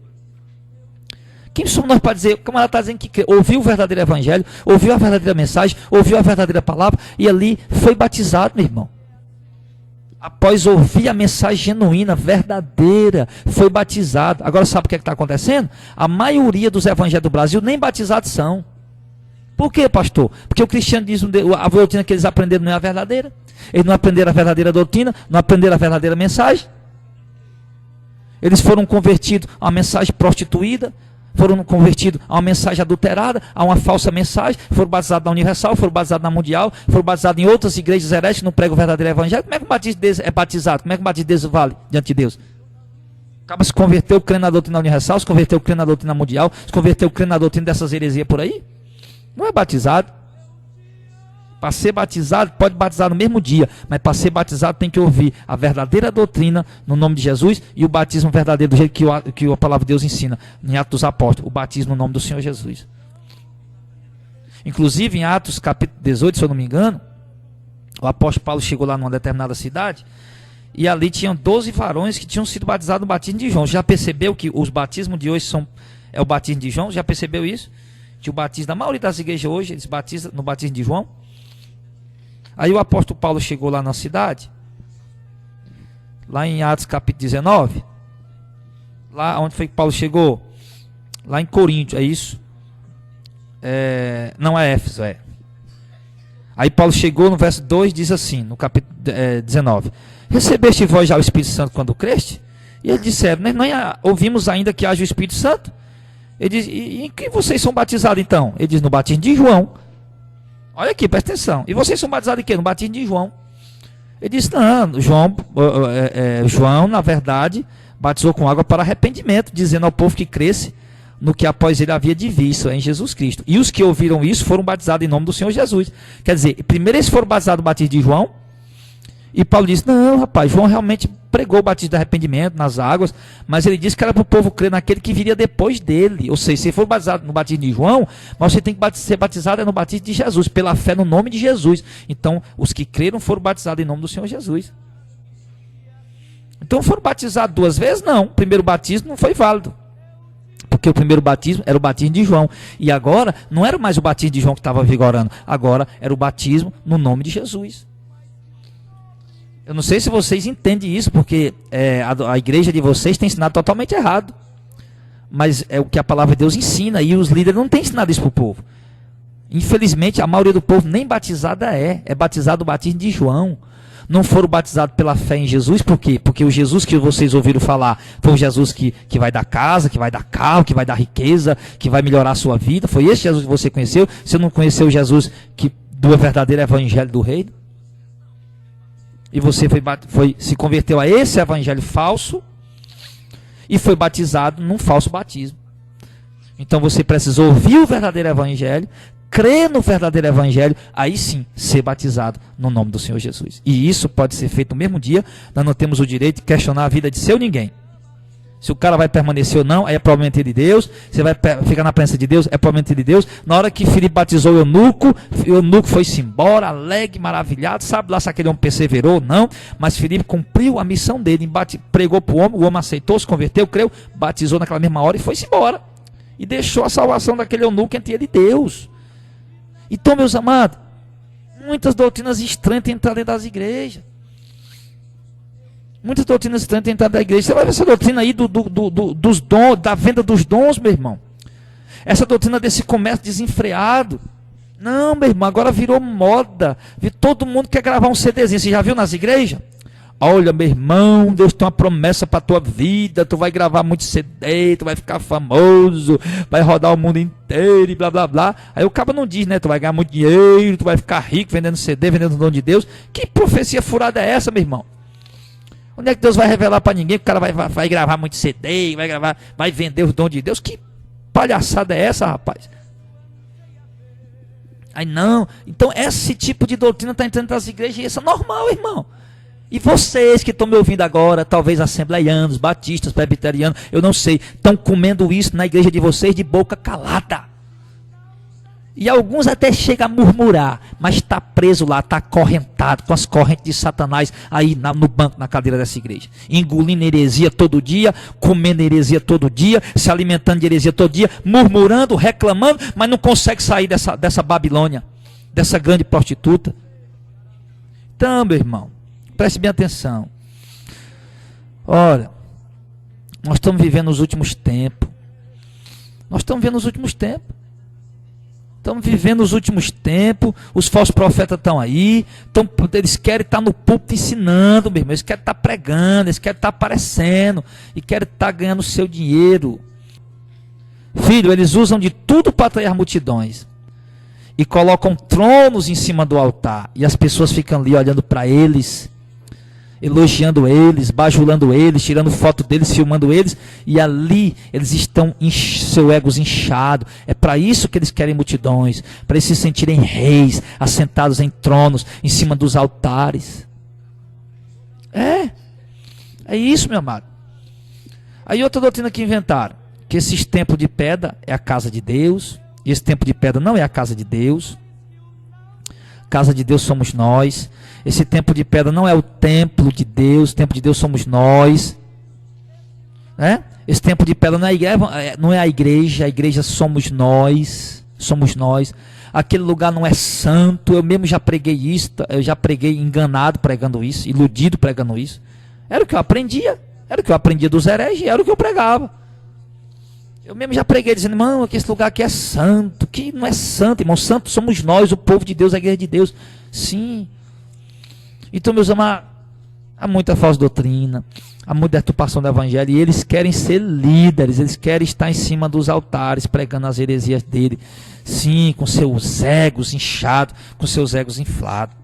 Quem somos nós para dizer? O camarada está dizendo que ouviu o verdadeiro evangelho, ouviu a verdadeira mensagem, ouviu a verdadeira palavra e ali foi batizado, meu irmão. Após ouvir a mensagem genuína, verdadeira, foi batizado. Agora sabe o que está acontecendo? A maioria dos evangelhos do Brasil nem batizados são. Por quê, pastor? Porque o cristianismo, a doutrina que eles aprenderam não é a verdadeira. Eles não aprenderam a verdadeira doutrina, não aprenderam a verdadeira mensagem. Eles foram convertidos a uma mensagem prostituída, foram convertidos a uma mensagem adulterada, a uma falsa mensagem, foram batizados na Universal, foram batizados na Mundial, foram batizados em outras igrejas heréticas que não pregam o verdadeiro evangelho. Como é que um batismo desse é batizado? Como é que um batismo desse vale diante de Deus? Acaba se converteu crendo na doutrina Universal, se converteu crendo na doutrina Mundial, se converteu crendo na doutrina dessas heresias por aí. Não é batizado. Para ser batizado, pode batizar no mesmo dia, mas para ser batizado tem que ouvir a verdadeira doutrina no nome de Jesus e o batismo verdadeiro do jeito que a palavra de Deus ensina, em Atos dos Apóstolos, o batismo no nome do Senhor Jesus. Inclusive em Atos capítulo 18, se eu não me engano, o apóstolo Paulo chegou lá numa determinada cidade e ali tinham 12 varões que tinham sido batizados no batismo de João. Já percebeu que os batismos de hoje é o batismo de João? Já percebeu isso? Que o batismo da maioria das igrejas hoje, eles batizam no batismo de João. Aí o apóstolo Paulo chegou lá na cidade, lá em Atos capítulo 19, lá onde foi que Paulo chegou? Lá em Corinto, é isso? Não é Éfeso, é. Aí Paulo chegou no verso 2, diz assim, no capítulo 19, recebeste vós já o Espírito Santo quando creste? E eles disseram, nós ouvimos ainda que haja o Espírito Santo. Ele diz, e em que vocês são batizados então? Ele diz, no batismo de João. Olha aqui, presta atenção. E vocês são batizados em quê? No batismo de João. Ele disse, não, João, na verdade, batizou com água para arrependimento, dizendo ao povo que cresce no que após ele havia de vir, isso é, em Jesus Cristo. E os que ouviram isso foram batizados em nome do Senhor Jesus. Quer dizer, primeiro eles foram batizados no batismo de João, e Paulo disse, não, rapaz, João realmente pregou o batismo de arrependimento nas águas, mas ele disse que era para o povo crer naquele que viria depois dele. Ou seja, se for batizado no batismo de João, mas você tem que ser batizado no batismo de Jesus, pela fé no nome de Jesus. Então, os que creram foram batizados em nome do Senhor Jesus. Então, foram batizados duas vezes? Não. O primeiro batismo não foi válido. Porque o primeiro batismo era o batismo de João. E agora, não era mais o batismo de João que estava vigorando. Agora, era o batismo no nome de Jesus. Eu não sei se vocês entendem isso, porque a igreja de vocês tem ensinado totalmente errado. Mas é o que a palavra de Deus ensina, e os líderes não têm ensinado isso para o povo. Infelizmente, a maioria do povo nem batizada é batizado o batismo de João. Não foram batizados pela fé em Jesus, por quê? Porque o Jesus que vocês ouviram falar foi o Jesus que vai dar casa, que vai dar carro, que vai dar riqueza, que vai melhorar a sua vida. Foi esse Jesus que você conheceu. Você não conheceu o Jesus do verdadeiro evangelho do reino? E você se converteu a esse evangelho falso e foi batizado num falso batismo. Então você precisa ouvir o verdadeiro evangelho, crer no verdadeiro evangelho, aí sim ser batizado no nome do Senhor Jesus. E isso pode ser feito no mesmo dia. Nós não temos o direito de questionar a vida de seu ninguém. Se o cara vai permanecer ou não, aí é problema de Deus. Se vai ficar na presença de Deus, é problema de Deus. Na hora que Filipe batizou o eunuco foi-se embora, alegre, maravilhado. Sabe lá se aquele homem perseverou ou não. Mas Filipe cumpriu a missão dele, pregou para o homem aceitou, se converteu, creu, batizou naquela mesma hora e foi-se embora. E deixou a salvação daquele eunuco entre ele e Deus. Então, meus amados, muitas doutrinas estranhas têm entrado dentro das igrejas. Muitas doutrinas estranhas têm entrado da igreja. Você vai ver essa doutrina aí dos dons, da venda dos dons, meu irmão. Essa doutrina desse comércio desenfreado. Não, meu irmão, agora virou moda. Todo mundo quer gravar um CDzinho. Você já viu nas igrejas? Olha, meu irmão, Deus tem uma promessa para a tua vida. Tu vai gravar muito CD, tu vai ficar famoso, vai rodar o mundo inteiro e blá, blá, blá. Aí o cara não diz, né? Tu vai ganhar muito dinheiro, tu vai ficar rico vendendo CD, vendendo o dom de Deus. Que profecia furada é essa, meu irmão? Onde é que Deus vai revelar para ninguém que o cara vai gravar muito CD, vai vender os dons de Deus? Que palhaçada é essa, rapaz? Aí não. Então esse tipo de doutrina está entrando nas igrejas e isso é normal, irmão. E vocês que estão me ouvindo agora, talvez assembleianos, batistas, presbiterianos, eu não sei, estão comendo isso na igreja de vocês de boca calada. E alguns até chegam a murmurar, mas está preso lá, está acorrentado com as correntes de Satanás aí no banco, na cadeira dessa igreja. Engolindo heresia todo dia, comendo heresia todo dia, se alimentando de heresia todo dia, murmurando, reclamando, mas não consegue sair dessa Babilônia, dessa grande prostituta. Então, meu irmão, preste bem atenção. Olha, nós estamos vivendo os últimos tempos. Nós estamos vivendo os últimos tempos. Estamos vivendo os últimos tempos, os falsos profetas estão aí, eles querem estar no púlpito ensinando, meu irmão, eles querem estar pregando, eles querem estar aparecendo, e querem estar ganhando o seu dinheiro. Filho, eles usam de tudo para atrair multidões, e colocam tronos em cima do altar, e as pessoas ficam ali olhando para eles, elogiando eles, bajulando eles, tirando foto deles, filmando eles, e ali eles estão seu ego inchado. É para isso que eles querem multidões, para eles se sentirem reis, assentados em tronos, em cima dos altares. É isso, meu amado. Aí outra doutrina que inventaram, que esses templos de pedra é a casa de Deus, e esse templo de pedra não é a casa de Deus. Casa de Deus somos nós. Esse templo de pedra não é o templo de Deus. O templo de Deus somos nós, né? Esse templo de pedra não é a igreja somos nós. Somos nós. Aquele lugar não é santo. Eu mesmo já preguei isso. Eu já preguei enganado pregando isso, iludido pregando isso. Era o que eu aprendia. Era o que eu aprendia dos hereges. Era o que eu pregava. Eu mesmo já preguei dizendo, irmão, que esse lugar aqui é santo. Que não é santo, irmão. Santo somos nós, o povo de Deus, a igreja de Deus. Sim. Então, meus amados, há muita falsa doutrina, há muita deturpação do evangelho, e eles querem ser líderes, eles querem estar em cima dos altares, pregando as heresias dele. Sim, com seus egos inchados, com seus egos inflados.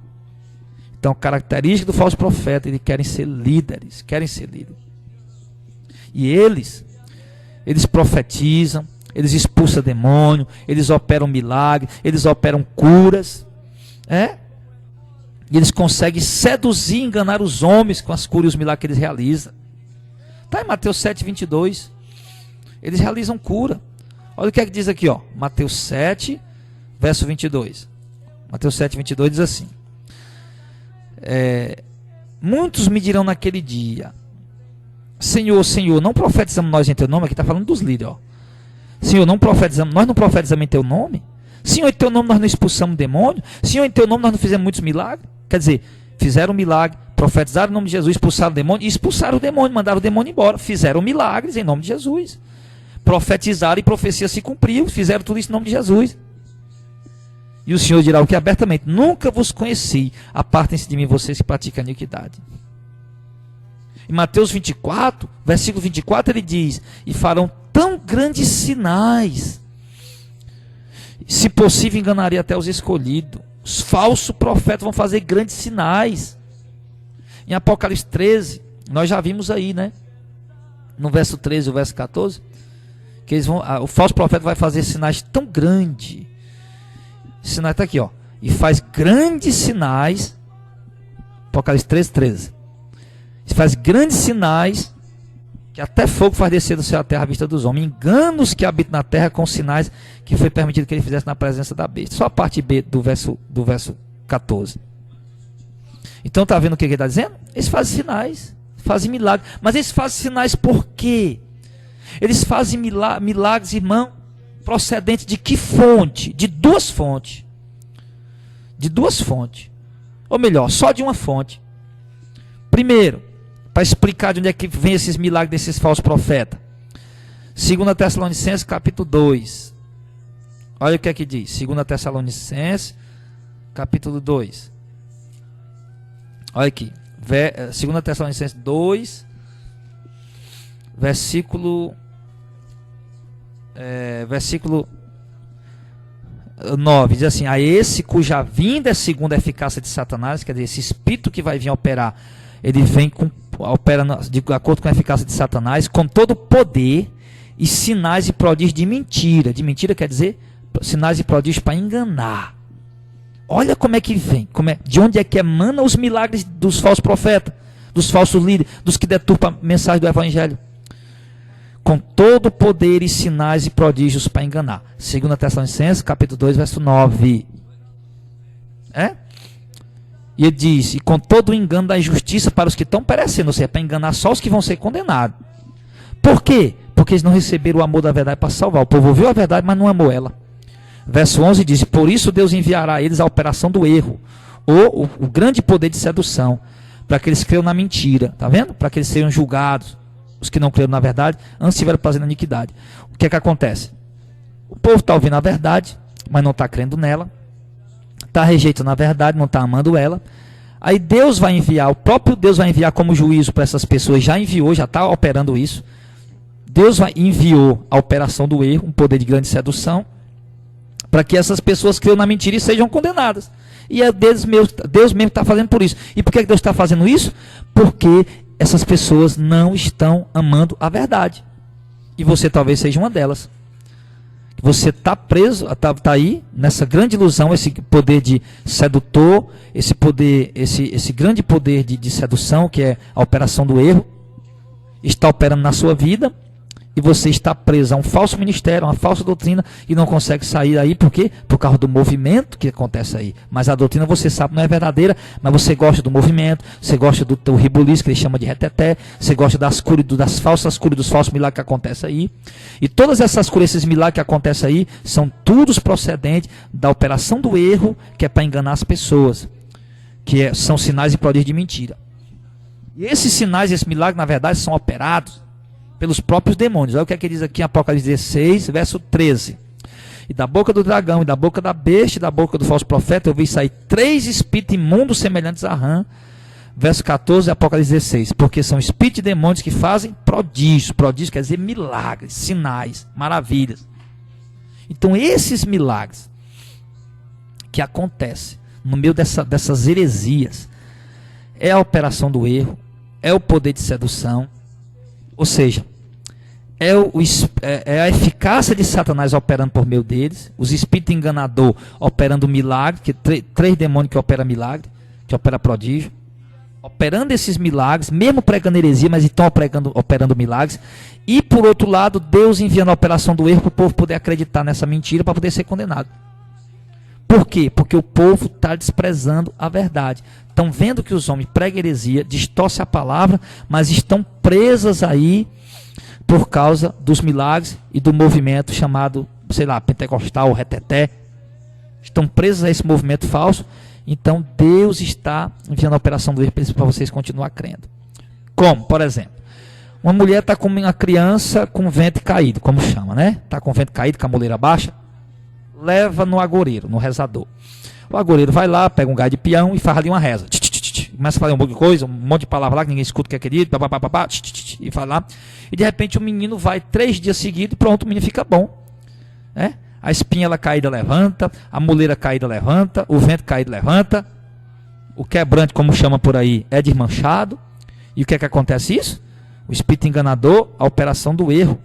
Então, característica do falso profeta, eles querem ser líderes, E eles profetizam, eles expulsam demônio, eles operam milagres, eles operam curas, e eles conseguem seduzir e enganar os homens com as curas e os milagres que eles realizam. Está em Mateus 7, 22. Eles realizam cura. Olha o que é que diz aqui, ó. Mateus 7, verso 22. Mateus 7, 22 diz assim. Muitos me dirão naquele dia, Senhor, Senhor, não profetizamos nós em teu nome? Aqui está falando dos líderes, ó. Senhor, nós não profetizamos em teu nome? Senhor, em teu nome nós não expulsamos demônio? Senhor, em teu nome nós não fizemos muitos milagres? Quer dizer, fizeram milagre, profetizaram em nome de Jesus, expulsaram o demônio, e expulsaram o demônio, mandaram o demônio embora. Fizeram milagres em nome de Jesus. Profetizaram e profecia se cumpriu, fizeram tudo isso em nome de Jesus. E o Senhor dirá o que abertamente, nunca vos conheci, apartem-se de mim vocês que praticam a iniquidade. Em Mateus 24, versículo 24, ele diz, e farão tão grandes sinais, se possível enganaria até os escolhidos. Os falsos profetas vão fazer grandes sinais. Em Apocalipse 13, nós já vimos aí, né? No verso 13 e o verso 14, que o falso profeta vai fazer sinais tão grandes. Sinais está aqui, ó. E faz grandes sinais. Apocalipse 13, 13. E faz grandes sinais que até fogo faz descer do céu à terra à vista dos homens. Engana os que habitam na terra com sinais que foi permitido que ele fizesse na presença da besta. Só a parte B do verso 14. Então está vendo o que ele está dizendo? Eles fazem sinais, fazem milagres. Mas eles fazem sinais por quê? Eles fazem milagres, irmão, procedentes de que fonte? De duas fontes. De duas fontes. Ou melhor, só de uma fonte. Primeiro, para explicar de onde é que vem esses milagres desses falsos profetas. 2 Tessalonicenses capítulo 2. Olha o que é que diz. 2 Tessalonicenses capítulo 2. Olha aqui. 2 Tessalonicenses 2. Versículo 9. Diz assim. A esse cuja vinda é segundo a eficácia de Satanás. Quer dizer, esse espírito que vai vir operar. Ele vem opera de acordo com a eficácia de Satanás, com todo o poder e sinais e prodígios de mentira. De mentira quer dizer sinais e prodígios para enganar. Olha como é que vem, de onde é que emana os milagres dos falsos profetas, dos falsos líderes, dos que deturpam a mensagem do evangelho. com todo poder e sinais e prodígios para enganar. 2 Tessalonicenses, capítulo 2, verso 9. E ele diz, e com todo o engano da injustiça para os que estão perecendo, ou seja, para enganar só os que vão ser condenados. Por quê? Porque eles não receberam o amor da verdade para salvar. O povo ouviu a verdade, mas não amou ela. Verso 11 diz, por isso Deus enviará a eles a operação do erro, ou o grande poder de sedução, para que eles creiam na mentira, tá vendo? Para que eles sejam julgados, os que não creram na verdade, antes tiveram prazer na iniquidade. O que é que acontece? O povo está ouvindo a verdade, mas não está crendo nela, está rejeitando a verdade, não está amando ela. Aí Deus vai enviar, o próprio Deus vai enviar como juízo para essas pessoas, já enviou, já está operando isso. Deus enviou a operação do erro, um poder de grande sedução, para que essas pessoas creiam na mentira e sejam condenadas. E é Deus mesmo que está fazendo por isso. E por que Deus está fazendo isso? Porque essas pessoas não estão amando a verdade. E você talvez seja uma delas. Você está preso, está aí nessa grande ilusão, esse poder de sedutor, esse grande poder de sedução, que é a operação do erro, está operando na sua vida. E você está preso a um falso ministério, a uma falsa doutrina, e não consegue sair aí, por quê? Por causa do movimento que acontece aí. Mas a doutrina você sabe não é verdadeira, mas você gosta do movimento, você gosta do ribuliço, que ele chama de reteté, você gosta das falsas curas, dos falsos milagres que acontecem aí. E todas essas curas, esses milagres que acontecem aí, são todos procedentes da operação do erro, que é para enganar as pessoas, são sinais e prodígios de mentira. E esses sinais, esses milagres, na verdade, são operados pelos próprios demônios. Olha o que é que diz aqui em Apocalipse 16, verso 13. E da boca do dragão, e da boca da besta, e da boca do falso profeta, eu vi sair 3 espíritos imundos semelhantes a rã. Verso 14, Apocalipse 16. Porque são espíritos e demônios que fazem prodígios. Prodígios quer dizer milagres, sinais, maravilhas. Então esses milagres que acontecem no meio dessas heresias, é a operação do erro, é o poder de sedução. Ou seja, é a eficácia de Satanás operando por meio deles, os espíritos enganadores operando milagre, que 3 demônios que operam milagre, que operam prodígio, operando esses milagres, mesmo pregando heresia, mas estão operando milagres. E por outro lado, Deus enviando a operação do erro para o povo poder acreditar nessa mentira, para poder ser condenado. Por quê? Porque o povo está desprezando a verdade. Estão vendo que os homens pregam heresia, distorcem a palavra, mas estão presas aí por causa dos milagres e do movimento chamado, sei lá, pentecostal, reteté. Estão presos a esse movimento falso. Então Deus está enviando a operação do erro para vocês continuar crendo. Como? Por exemplo, uma mulher está com uma criança com ventre caído, como chama, né? Está com o ventre caído, com a moleira baixa. Leva no agoureiro, no rezador. O agoureiro vai lá, pega um galho de peão e faz ali uma reza. Começa a falar um monte de coisa, um monte de palavra lá que ninguém escuta o que é querido, e fala lá. E de repente o menino vai 3 dias seguidos e pronto, o menino fica bom. Né? A espinha caída levanta, a moleira caída levanta, o vento caído levanta, o quebrante, como chama por aí, é desmanchado. E o que é que acontece isso? O espírito enganador, a operação do erro.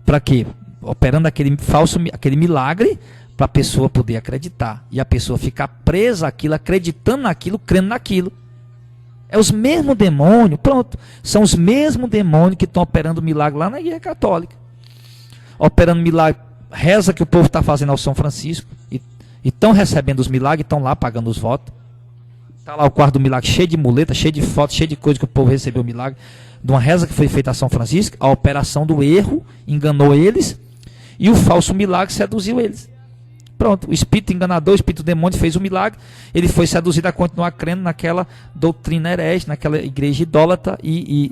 Para quê? Operando aquele milagre, para a pessoa poder acreditar. E a pessoa ficar presa àquilo, acreditando naquilo, crendo naquilo. É os mesmos demônios, pronto. São os mesmos demônios que estão operando milagre lá na Igreja Católica. Operando milagre, reza que o povo está fazendo ao São Francisco. E estão recebendo os milagres, estão lá pagando os votos. Está lá o quarto do milagre cheio de muleta, cheio de fotos, cheio de coisa que o povo recebeu o milagre. De uma reza que foi feita a São Francisco, a operação do erro enganou eles. E o falso milagre seduziu eles. Pronto, o espírito enganador, o espírito demônio fez o milagre. Ele foi seduzido a continuar crendo naquela doutrina herege, naquela igreja idólatra e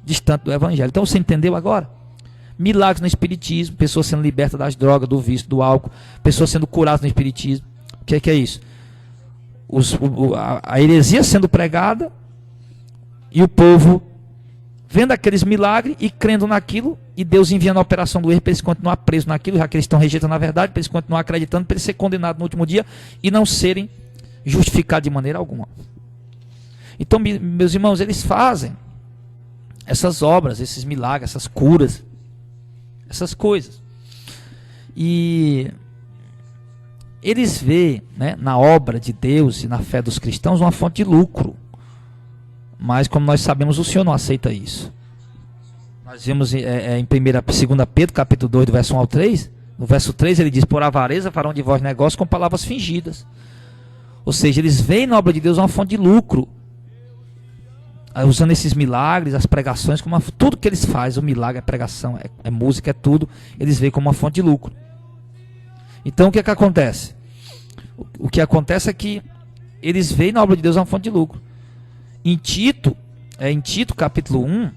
distante do evangelho. Então você entendeu agora? Milagres no espiritismo, pessoas sendo libertas das drogas, do vício, do álcool, pessoas sendo curadas no espiritismo. O que é isso? A heresia sendo pregada e o povo vendo aqueles milagres e crendo naquilo, e Deus enviando a operação do erro para eles continuar presos naquilo, já que eles estão rejeitando a verdade, para eles continuar acreditando, para eles serem condenados no último dia e não serem justificados de maneira alguma. Então, meus irmãos, eles fazem essas obras, esses milagres, essas curas, essas coisas. E eles veem, né, na obra de Deus e na fé dos cristãos uma fonte de lucro. Mas como nós sabemos, o Senhor não aceita isso. Nós vimos em 2 Pedro, capítulo 2, do verso 1 ao 3. No verso 3 ele diz: por avareza farão de vós negócio com palavras fingidas. Ou seja, eles veem na obra de Deus uma fonte de lucro, usando esses milagres, as pregações, tudo que eles fazem, o milagre, a pregação, é música, é tudo, eles veem como uma fonte de lucro. Então o que é que acontece? O que acontece é que eles veem na obra de Deus uma fonte de lucro. Em Tito capítulo 1,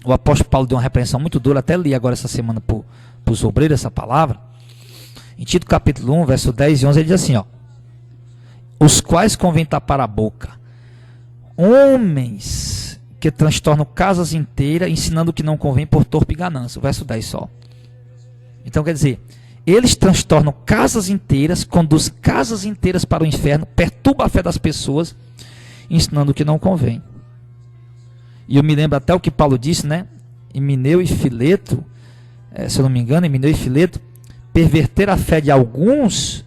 o apóstolo Paulo deu uma repreensão muito dura, até li agora essa semana para os obreiros essa palavra. Em Tito capítulo 1, verso 10 e 11, ele diz assim, ó: os quais convém tapar a boca, homens que transtornam casas inteiras, ensinando o que não convém por torpe ganância. O verso 10 só. Então quer dizer, eles transtornam casas inteiras, conduzem casas inteiras para o inferno, perturbam a fé das pessoas, ensinando o que não convém. E eu me lembro até o que Paulo disse, né? Himeneu e Fileto, se eu não me engano, Himeneu e Fileto, perverter a fé de alguns,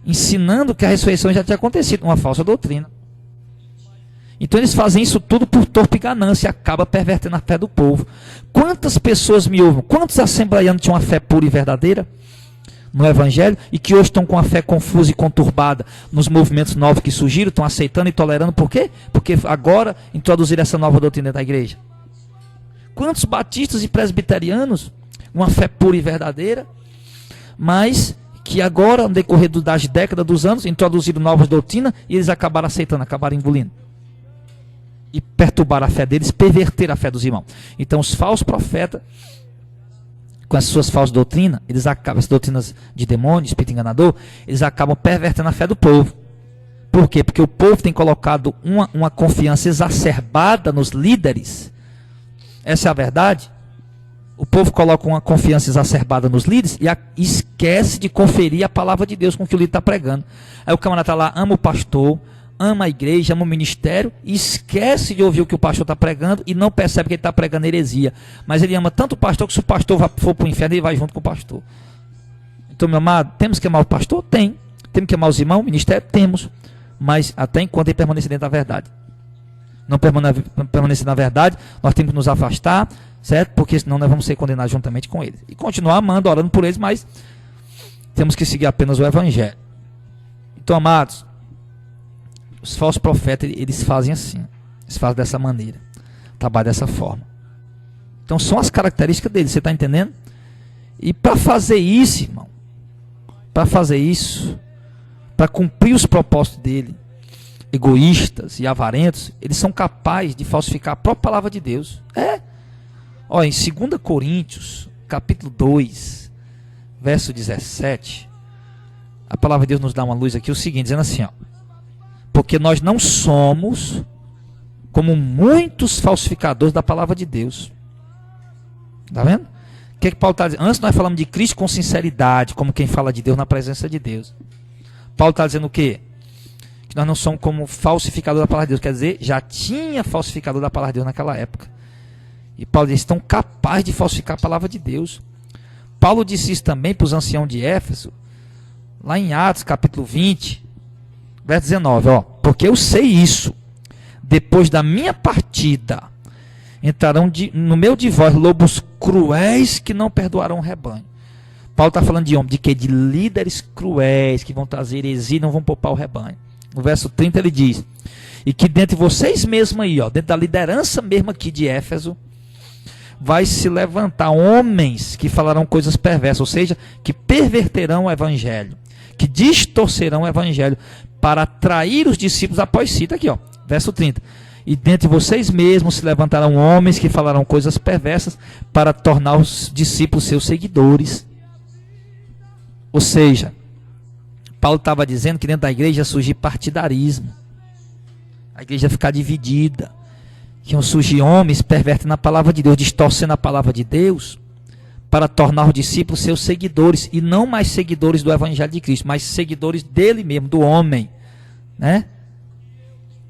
ensinando que a ressurreição já tinha acontecido, uma falsa doutrina. Então eles fazem isso tudo por torpe ganância e acaba pervertendo a fé do povo. Quantas pessoas me ouvem? Quantos assembleianos tinham uma fé pura e verdadeira no Evangelho e que hoje estão com a fé confusa e conturbada nos movimentos novos que surgiram, estão aceitando e tolerando? Por quê? Porque agora introduziram essa nova doutrina da igreja. Quantos batistas e presbiterianos, uma fé pura e verdadeira, mas que agora, no decorrer das décadas, dos anos, introduziram novas doutrinas e eles acabaram aceitando, acabaram engolindo. E perturbaram a fé deles, perverteram a fé dos irmãos. Então os falsos profetas, com as suas falsas doutrinas, eles acabam, as doutrinas de demônio, espírito enganador, eles acabam pervertendo a fé do povo. Por quê? Porque o povo tem colocado uma confiança exacerbada nos líderes. Essa é a verdade. O povo coloca uma confiança exacerbada nos líderes e esquece de conferir a palavra de Deus com que o líder está pregando. Aí o camarada está lá, ama o pastor, ama a igreja, ama o ministério, e esquece de ouvir o que o pastor está pregando e não percebe que ele está pregando heresia. Mas ele ama tanto o pastor que se o pastor for para o inferno, ele vai junto com o pastor. Então, meu amado, temos que amar o pastor? Tem. Temos que amar os irmãos, o ministério? Temos. Mas até enquanto ele permanecer dentro da verdade. Não permanecer na verdade, nós temos que nos afastar, certo? Porque senão nós vamos ser condenados juntamente com eles. E continuar amando, orando por eles, mas temos que seguir apenas o Evangelho. Então, amados, os falsos profetas, eles fazem assim. Eles fazem dessa maneira. Trabalham dessa forma. Então, são as características deles, você está entendendo? E para fazer isso, irmão, para fazer isso, para cumprir os propósitos dele, egoístas e avarentos, eles são capazes de falsificar a própria palavra de Deus. Olha, em 2 Coríntios, capítulo 2, verso 17, a palavra de Deus nos dá uma luz aqui, o seguinte, dizendo assim, ó: porque nós não somos como muitos falsificadores da palavra de Deus. Está vendo? O que Paulo está dizendo? Antes nós falamos de Cristo com sinceridade, como quem fala de Deus na presença de Deus. Paulo está dizendo o quê? Que nós não somos como falsificador da palavra de Deus. Quer dizer, já tinha falsificador da palavra de Deus naquela época. E Paulo diz, estão capazes de falsificar a palavra de Deus. Paulo disse isso também para os anciãos de Éfeso, lá em Atos capítulo 20, verso 19, ó: porque eu sei isso, depois da minha partida, entrarão no meio de vós lobos cruéis que não perdoarão o rebanho. Paulo está falando de homem, de quê? De líderes cruéis que vão trazer heresia e não vão poupar o rebanho. No verso 30 ele diz, e que dentre vocês mesmos aí, ó, dentro da liderança mesmo aqui de Éfeso, vai se levantar homens que falarão coisas perversas, ou seja, que perverterão o evangelho, que distorcerão o evangelho, para atrair os discípulos após cita aqui, ó, verso 30. E dentre vocês mesmos se levantarão homens que falarão coisas perversas para tornar os discípulos seus seguidores. Ou seja, Paulo estava dizendo que dentro da igreja ia surgir partidarismo. A igreja ia ficar dividida. Que iam surgir homens pervertendo a palavra de Deus, distorcendo a palavra de Deus, para tornar os discípulos seus seguidores, e não mais seguidores do Evangelho de Cristo, mas seguidores dele mesmo, do homem, né?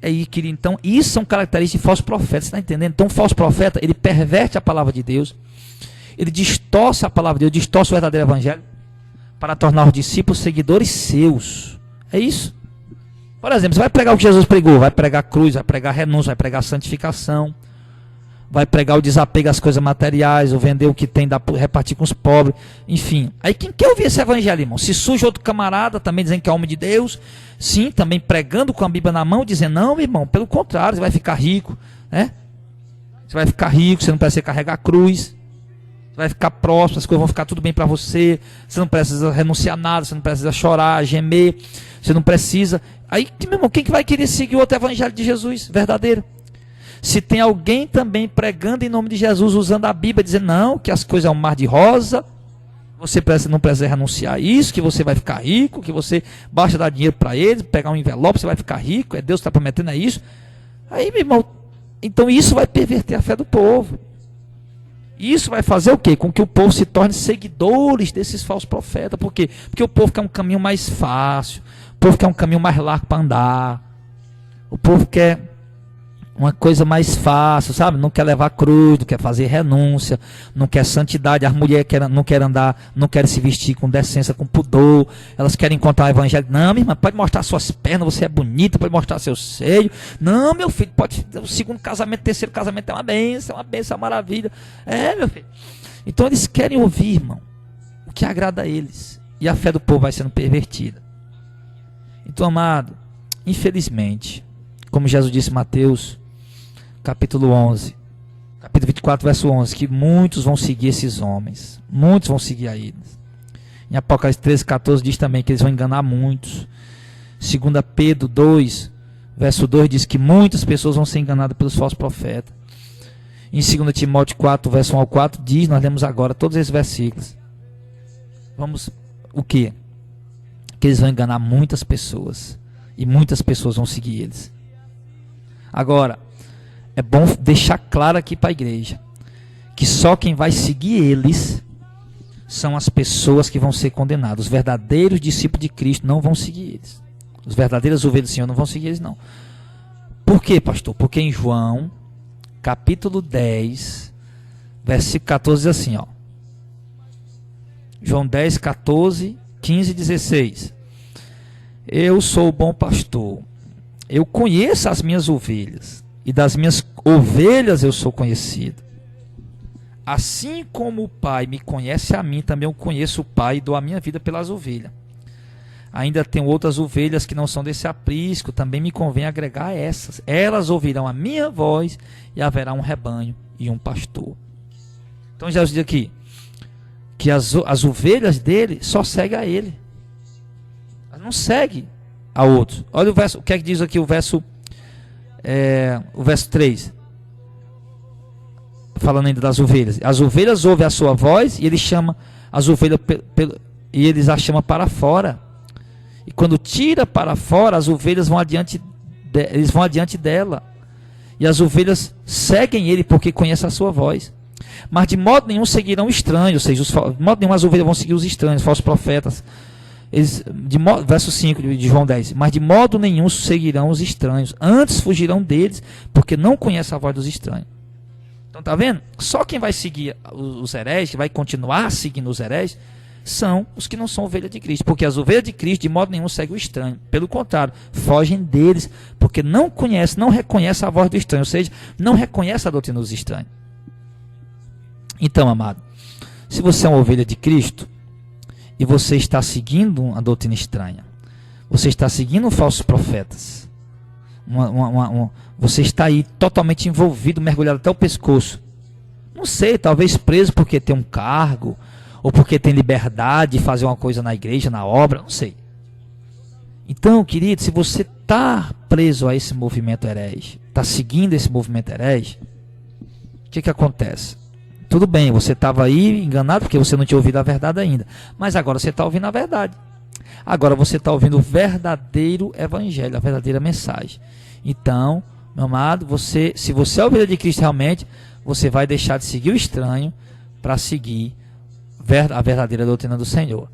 Então, isso são características de falsos profetas, você está entendendo? Então, o falso profeta, ele perverte a palavra de Deus, ele distorce a palavra de Deus, distorce o verdadeiro Evangelho, para tornar os discípulos seguidores seus. É isso. Por exemplo, você vai pregar o que Jesus pregou, vai pregar a cruz, vai pregar a renúncia, vai pregar a santificação, vai pregar o desapego às coisas materiais, ou vender o que tem, repartir com os pobres, enfim. Aí quem quer ouvir esse evangelho, irmão? Se surge outro camarada também dizendo que é homem de Deus, sim, também pregando com a Bíblia na mão, dizendo, não, irmão, pelo contrário, você vai ficar rico, né? Você vai ficar rico, você não precisa carregar a cruz, você vai ficar próspero, as coisas vão ficar tudo bem para você, você não precisa renunciar a nada, você não precisa chorar, gemer, você não precisa. Aí, meu irmão, quem que vai querer seguir o outro evangelho de Jesus, verdadeiro? Se tem alguém também pregando em nome de Jesus, usando a Bíblia, dizendo, não, que as coisas é um mar de rosa, você não precisa renunciar a isso, que você vai ficar rico, que você basta dar dinheiro para eles, pegar um envelope, você vai ficar rico, Deus está prometendo isso. Aí, meu irmão, então isso vai perverter a fé do povo. Isso vai fazer o quê? Com que o povo se torne seguidores desses falsos profetas. Por quê? Porque o povo quer um caminho mais fácil, o povo quer um caminho mais largo para andar, o povo quer uma coisa mais fácil, sabe? Não quer levar cruz, não quer fazer renúncia, não quer santidade. As mulheres não querem andar, não querem se vestir com decência, com pudor. Elas querem encontrar o evangelho. Não, minha irmã, pode mostrar suas pernas, você é bonita, pode mostrar seu seio. Não, meu filho, pode. O segundo casamento, o terceiro casamento é uma bênção, é uma maravilha. É, meu filho. Então eles querem ouvir, irmão, o que agrada a eles. E a fé do povo vai sendo pervertida. Então, amado, infelizmente, como Jesus disse em Mateus, capítulo 11, capítulo 24, verso 11, que muitos vão seguir esses homens, muitos vão seguir a eles. Em Apocalipse 13, 14 diz também que eles vão enganar muitos. 2 Pedro 2, verso 2 diz que muitas pessoas vão ser enganadas pelos falsos profetas. Em 2 Timóteo 4, verso 1 ao 4 diz, nós lemos agora todos esses versículos. Vamos, o quê? Que eles vão enganar muitas pessoas, e muitas pessoas vão seguir eles. Agora, é bom deixar claro aqui para a igreja que só quem vai seguir eles são as pessoas que vão ser condenadas. Os verdadeiros discípulos de Cristo não vão seguir eles. Os verdadeiros ovelhas do Senhor não vão seguir eles, não. Por quê, pastor? Porque em João, capítulo 10, versículo 14 diz assim, ó. João 10, 14, 15 e 16. Eu sou o bom pastor. Eu conheço as minhas ovelhas. E das minhas ovelhas eu sou conhecido. Assim como o Pai me conhece a mim, também eu conheço o Pai e dou a minha vida pelas ovelhas. Ainda tenho outras ovelhas que não são desse aprisco, também me convém agregar a essas. Elas ouvirão a minha voz e haverá um rebanho e um pastor. Então Jesus diz aqui que as ovelhas dele só seguem a ele. Elas não seguem a outros. Olha o verso, o que é que diz aqui o verso 3, falando ainda das ovelhas. As ovelhas ouvem a sua voz e ele chama as ovelhas e eles a chamam para fora. E quando tira para fora, as ovelhas vão adiante eles vão adiante dela. E as ovelhas seguem ele porque conhecem a sua voz. Mas de modo nenhum seguirão estranhos, ou seja, de modo nenhum as ovelhas vão seguir os estranhos, falsos profetas. Verso 5 de João 10. Mas de modo nenhum seguirão os estranhos, antes fugirão deles, porque não conhecem a voz dos estranhos. Então tá vendo? Só quem vai seguir os hereges, que vai continuar seguindo os hereges, são os que não são ovelhas de Cristo. Porque as ovelhas de Cristo de modo nenhum seguem o estranho. Pelo contrário, fogem deles, porque não conhecem, não reconhecem a voz do estranho, ou seja, não reconhecem a doutrina dos estranhos. Então, amado, se você é uma ovelha de Cristo, e você está seguindo a doutrina estranha, você está seguindo falsos profetas, você está aí totalmente envolvido, mergulhado até o pescoço, não sei, talvez preso porque tem um cargo, ou porque tem liberdade de fazer uma coisa na igreja, na obra, não sei. Então, querido, se você está preso a esse movimento herege, está seguindo esse movimento herege, o que acontece? Tudo bem, você estava aí enganado porque você não tinha ouvido a verdade ainda. Mas agora você está ouvindo a verdade. Agora você está ouvindo o verdadeiro evangelho, a verdadeira mensagem. Então, meu amado, se você é ovelha de Cristo realmente, você vai deixar de seguir o estranho para seguir a verdadeira doutrina do Senhor.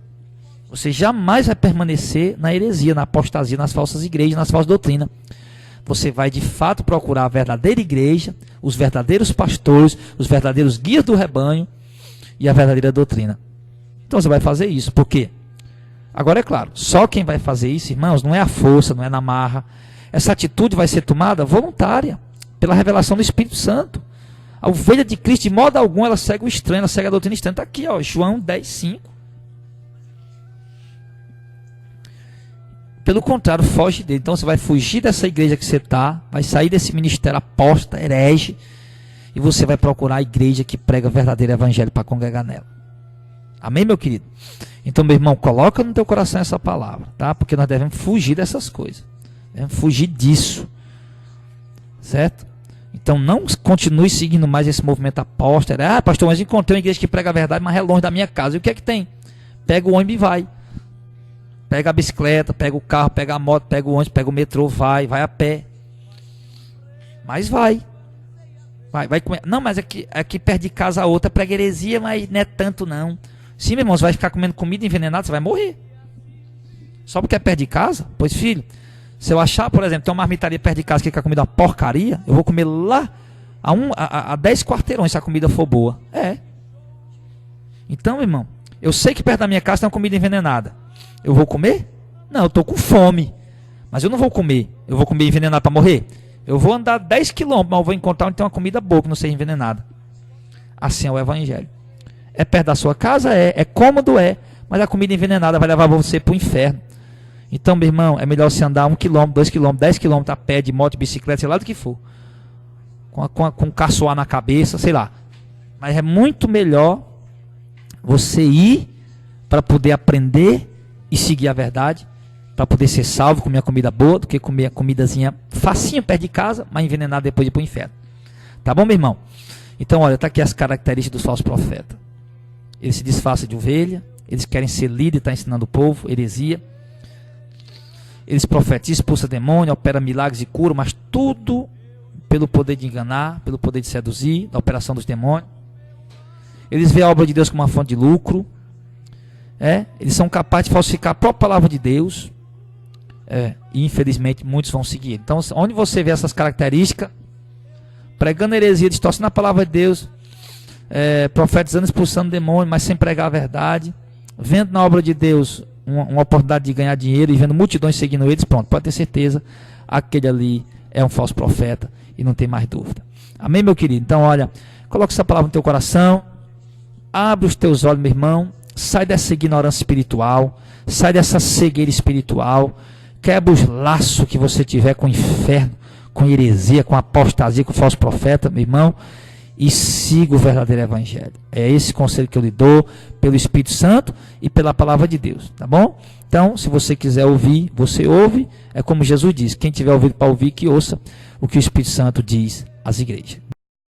Você jamais vai permanecer na heresia, na apostasia, nas falsas igrejas, nas falsas doutrinas. Você vai de fato procurar a verdadeira igreja, os verdadeiros pastores, os verdadeiros guias do rebanho e a verdadeira doutrina. Então você vai fazer isso. Por quê? Agora é claro, só quem vai fazer isso, irmãos, não é a força, não é na marra. Essa atitude vai ser tomada voluntária, pela revelação do Espírito Santo. A ovelha de Cristo, de modo algum, ela segue o estranho, ela segue a doutrina estranha. Está aqui, ó, João 10:5. Pelo contrário, foge dele. Então você vai fugir dessa igreja que você está, vai sair desse ministério apóstata, herege, e você vai procurar a igreja que prega o verdadeiro evangelho para congregar nela. Amém, meu querido? Então, meu irmão, coloca no teu coração essa palavra, tá? Porque nós devemos fugir dessas coisas. Devemos fugir disso. Certo? Então não continue seguindo mais esse movimento apóstata. Ah, pastor, mas encontrei uma igreja que prega a verdade, mas é longe da minha casa. E o que é que tem? Pega o ônibus e vai. Pega a bicicleta, pega o carro, pega a moto, pega o ônibus, pega o metrô, vai a pé. Mas vai. Vai comer. Não, mas aqui perto de casa a outra prega heresia, mas não é tanto não. Sim, meu irmão, você vai ficar comendo comida envenenada, você vai morrer. Só porque é perto de casa? Pois, filho, se eu achar, por exemplo, tem uma marmitaria perto de casa que a comida é uma porcaria, eu vou comer lá a 10 quarteirões se a comida for boa. Então, meu irmão, eu sei que perto da minha casa tem uma comida envenenada. Eu vou comer? Não, eu estou com fome. Mas eu não vou comer. Eu vou comer envenenado para morrer? Eu vou andar 10 quilômetros, mas eu vou encontrar onde tem uma comida boa que não seja envenenada. Assim é o evangelho. É perto da sua casa? É cômodo? Mas a comida envenenada vai levar você para o inferno. Então, meu irmão, é melhor você andar 1 quilômetro, 2 quilômetros, 10 quilômetros a pé, de moto, de bicicleta, sei lá do que for. Com um caçoar na cabeça, sei lá. Mas é muito melhor você ir para poder aprender e seguir a verdade, para poder ser salvo, comer a comida boa, do que comer a comidazinha facinha perto de casa, mas envenenada depois de ir para o inferno. Tá bom, meu irmão? Então, olha, tá aqui as características dos falsos profetas. Eles se disfarçam de ovelha, eles querem ser líder, está ensinando o povo, heresia. Eles profetizam, expulsam demônio, operam milagres e curam, mas tudo pelo poder de enganar, pelo poder de seduzir, da operação dos demônios. Eles veem a obra de Deus como uma fonte de lucro. Eles são capazes de falsificar a própria palavra de Deus. E infelizmente muitos vão seguir. Então, onde você vê essas características, pregando heresia, distorcendo a palavra de Deus, profetizando, expulsando demônio, mas sem pregar a verdade, vendo na obra de Deus uma oportunidade de ganhar dinheiro e vendo multidões seguindo eles, pronto, pode ter certeza, aquele ali é um falso profeta e não tem mais dúvida. Amém, meu querido? Então, olha, coloca essa palavra no teu coração, abre os teus olhos, meu irmão, sai dessa ignorância espiritual, sai dessa cegueira espiritual, quebra os laços que você tiver com o inferno, com heresia, com apostasia, com falso profeta, meu irmão, e siga o verdadeiro evangelho. É esse conselho que eu lhe dou pelo Espírito Santo e pela palavra de Deus, tá bom? Então, se você quiser ouvir, você ouve. É como Jesus diz, quem tiver ouvido para ouvir, que ouça o que o Espírito Santo diz às igrejas.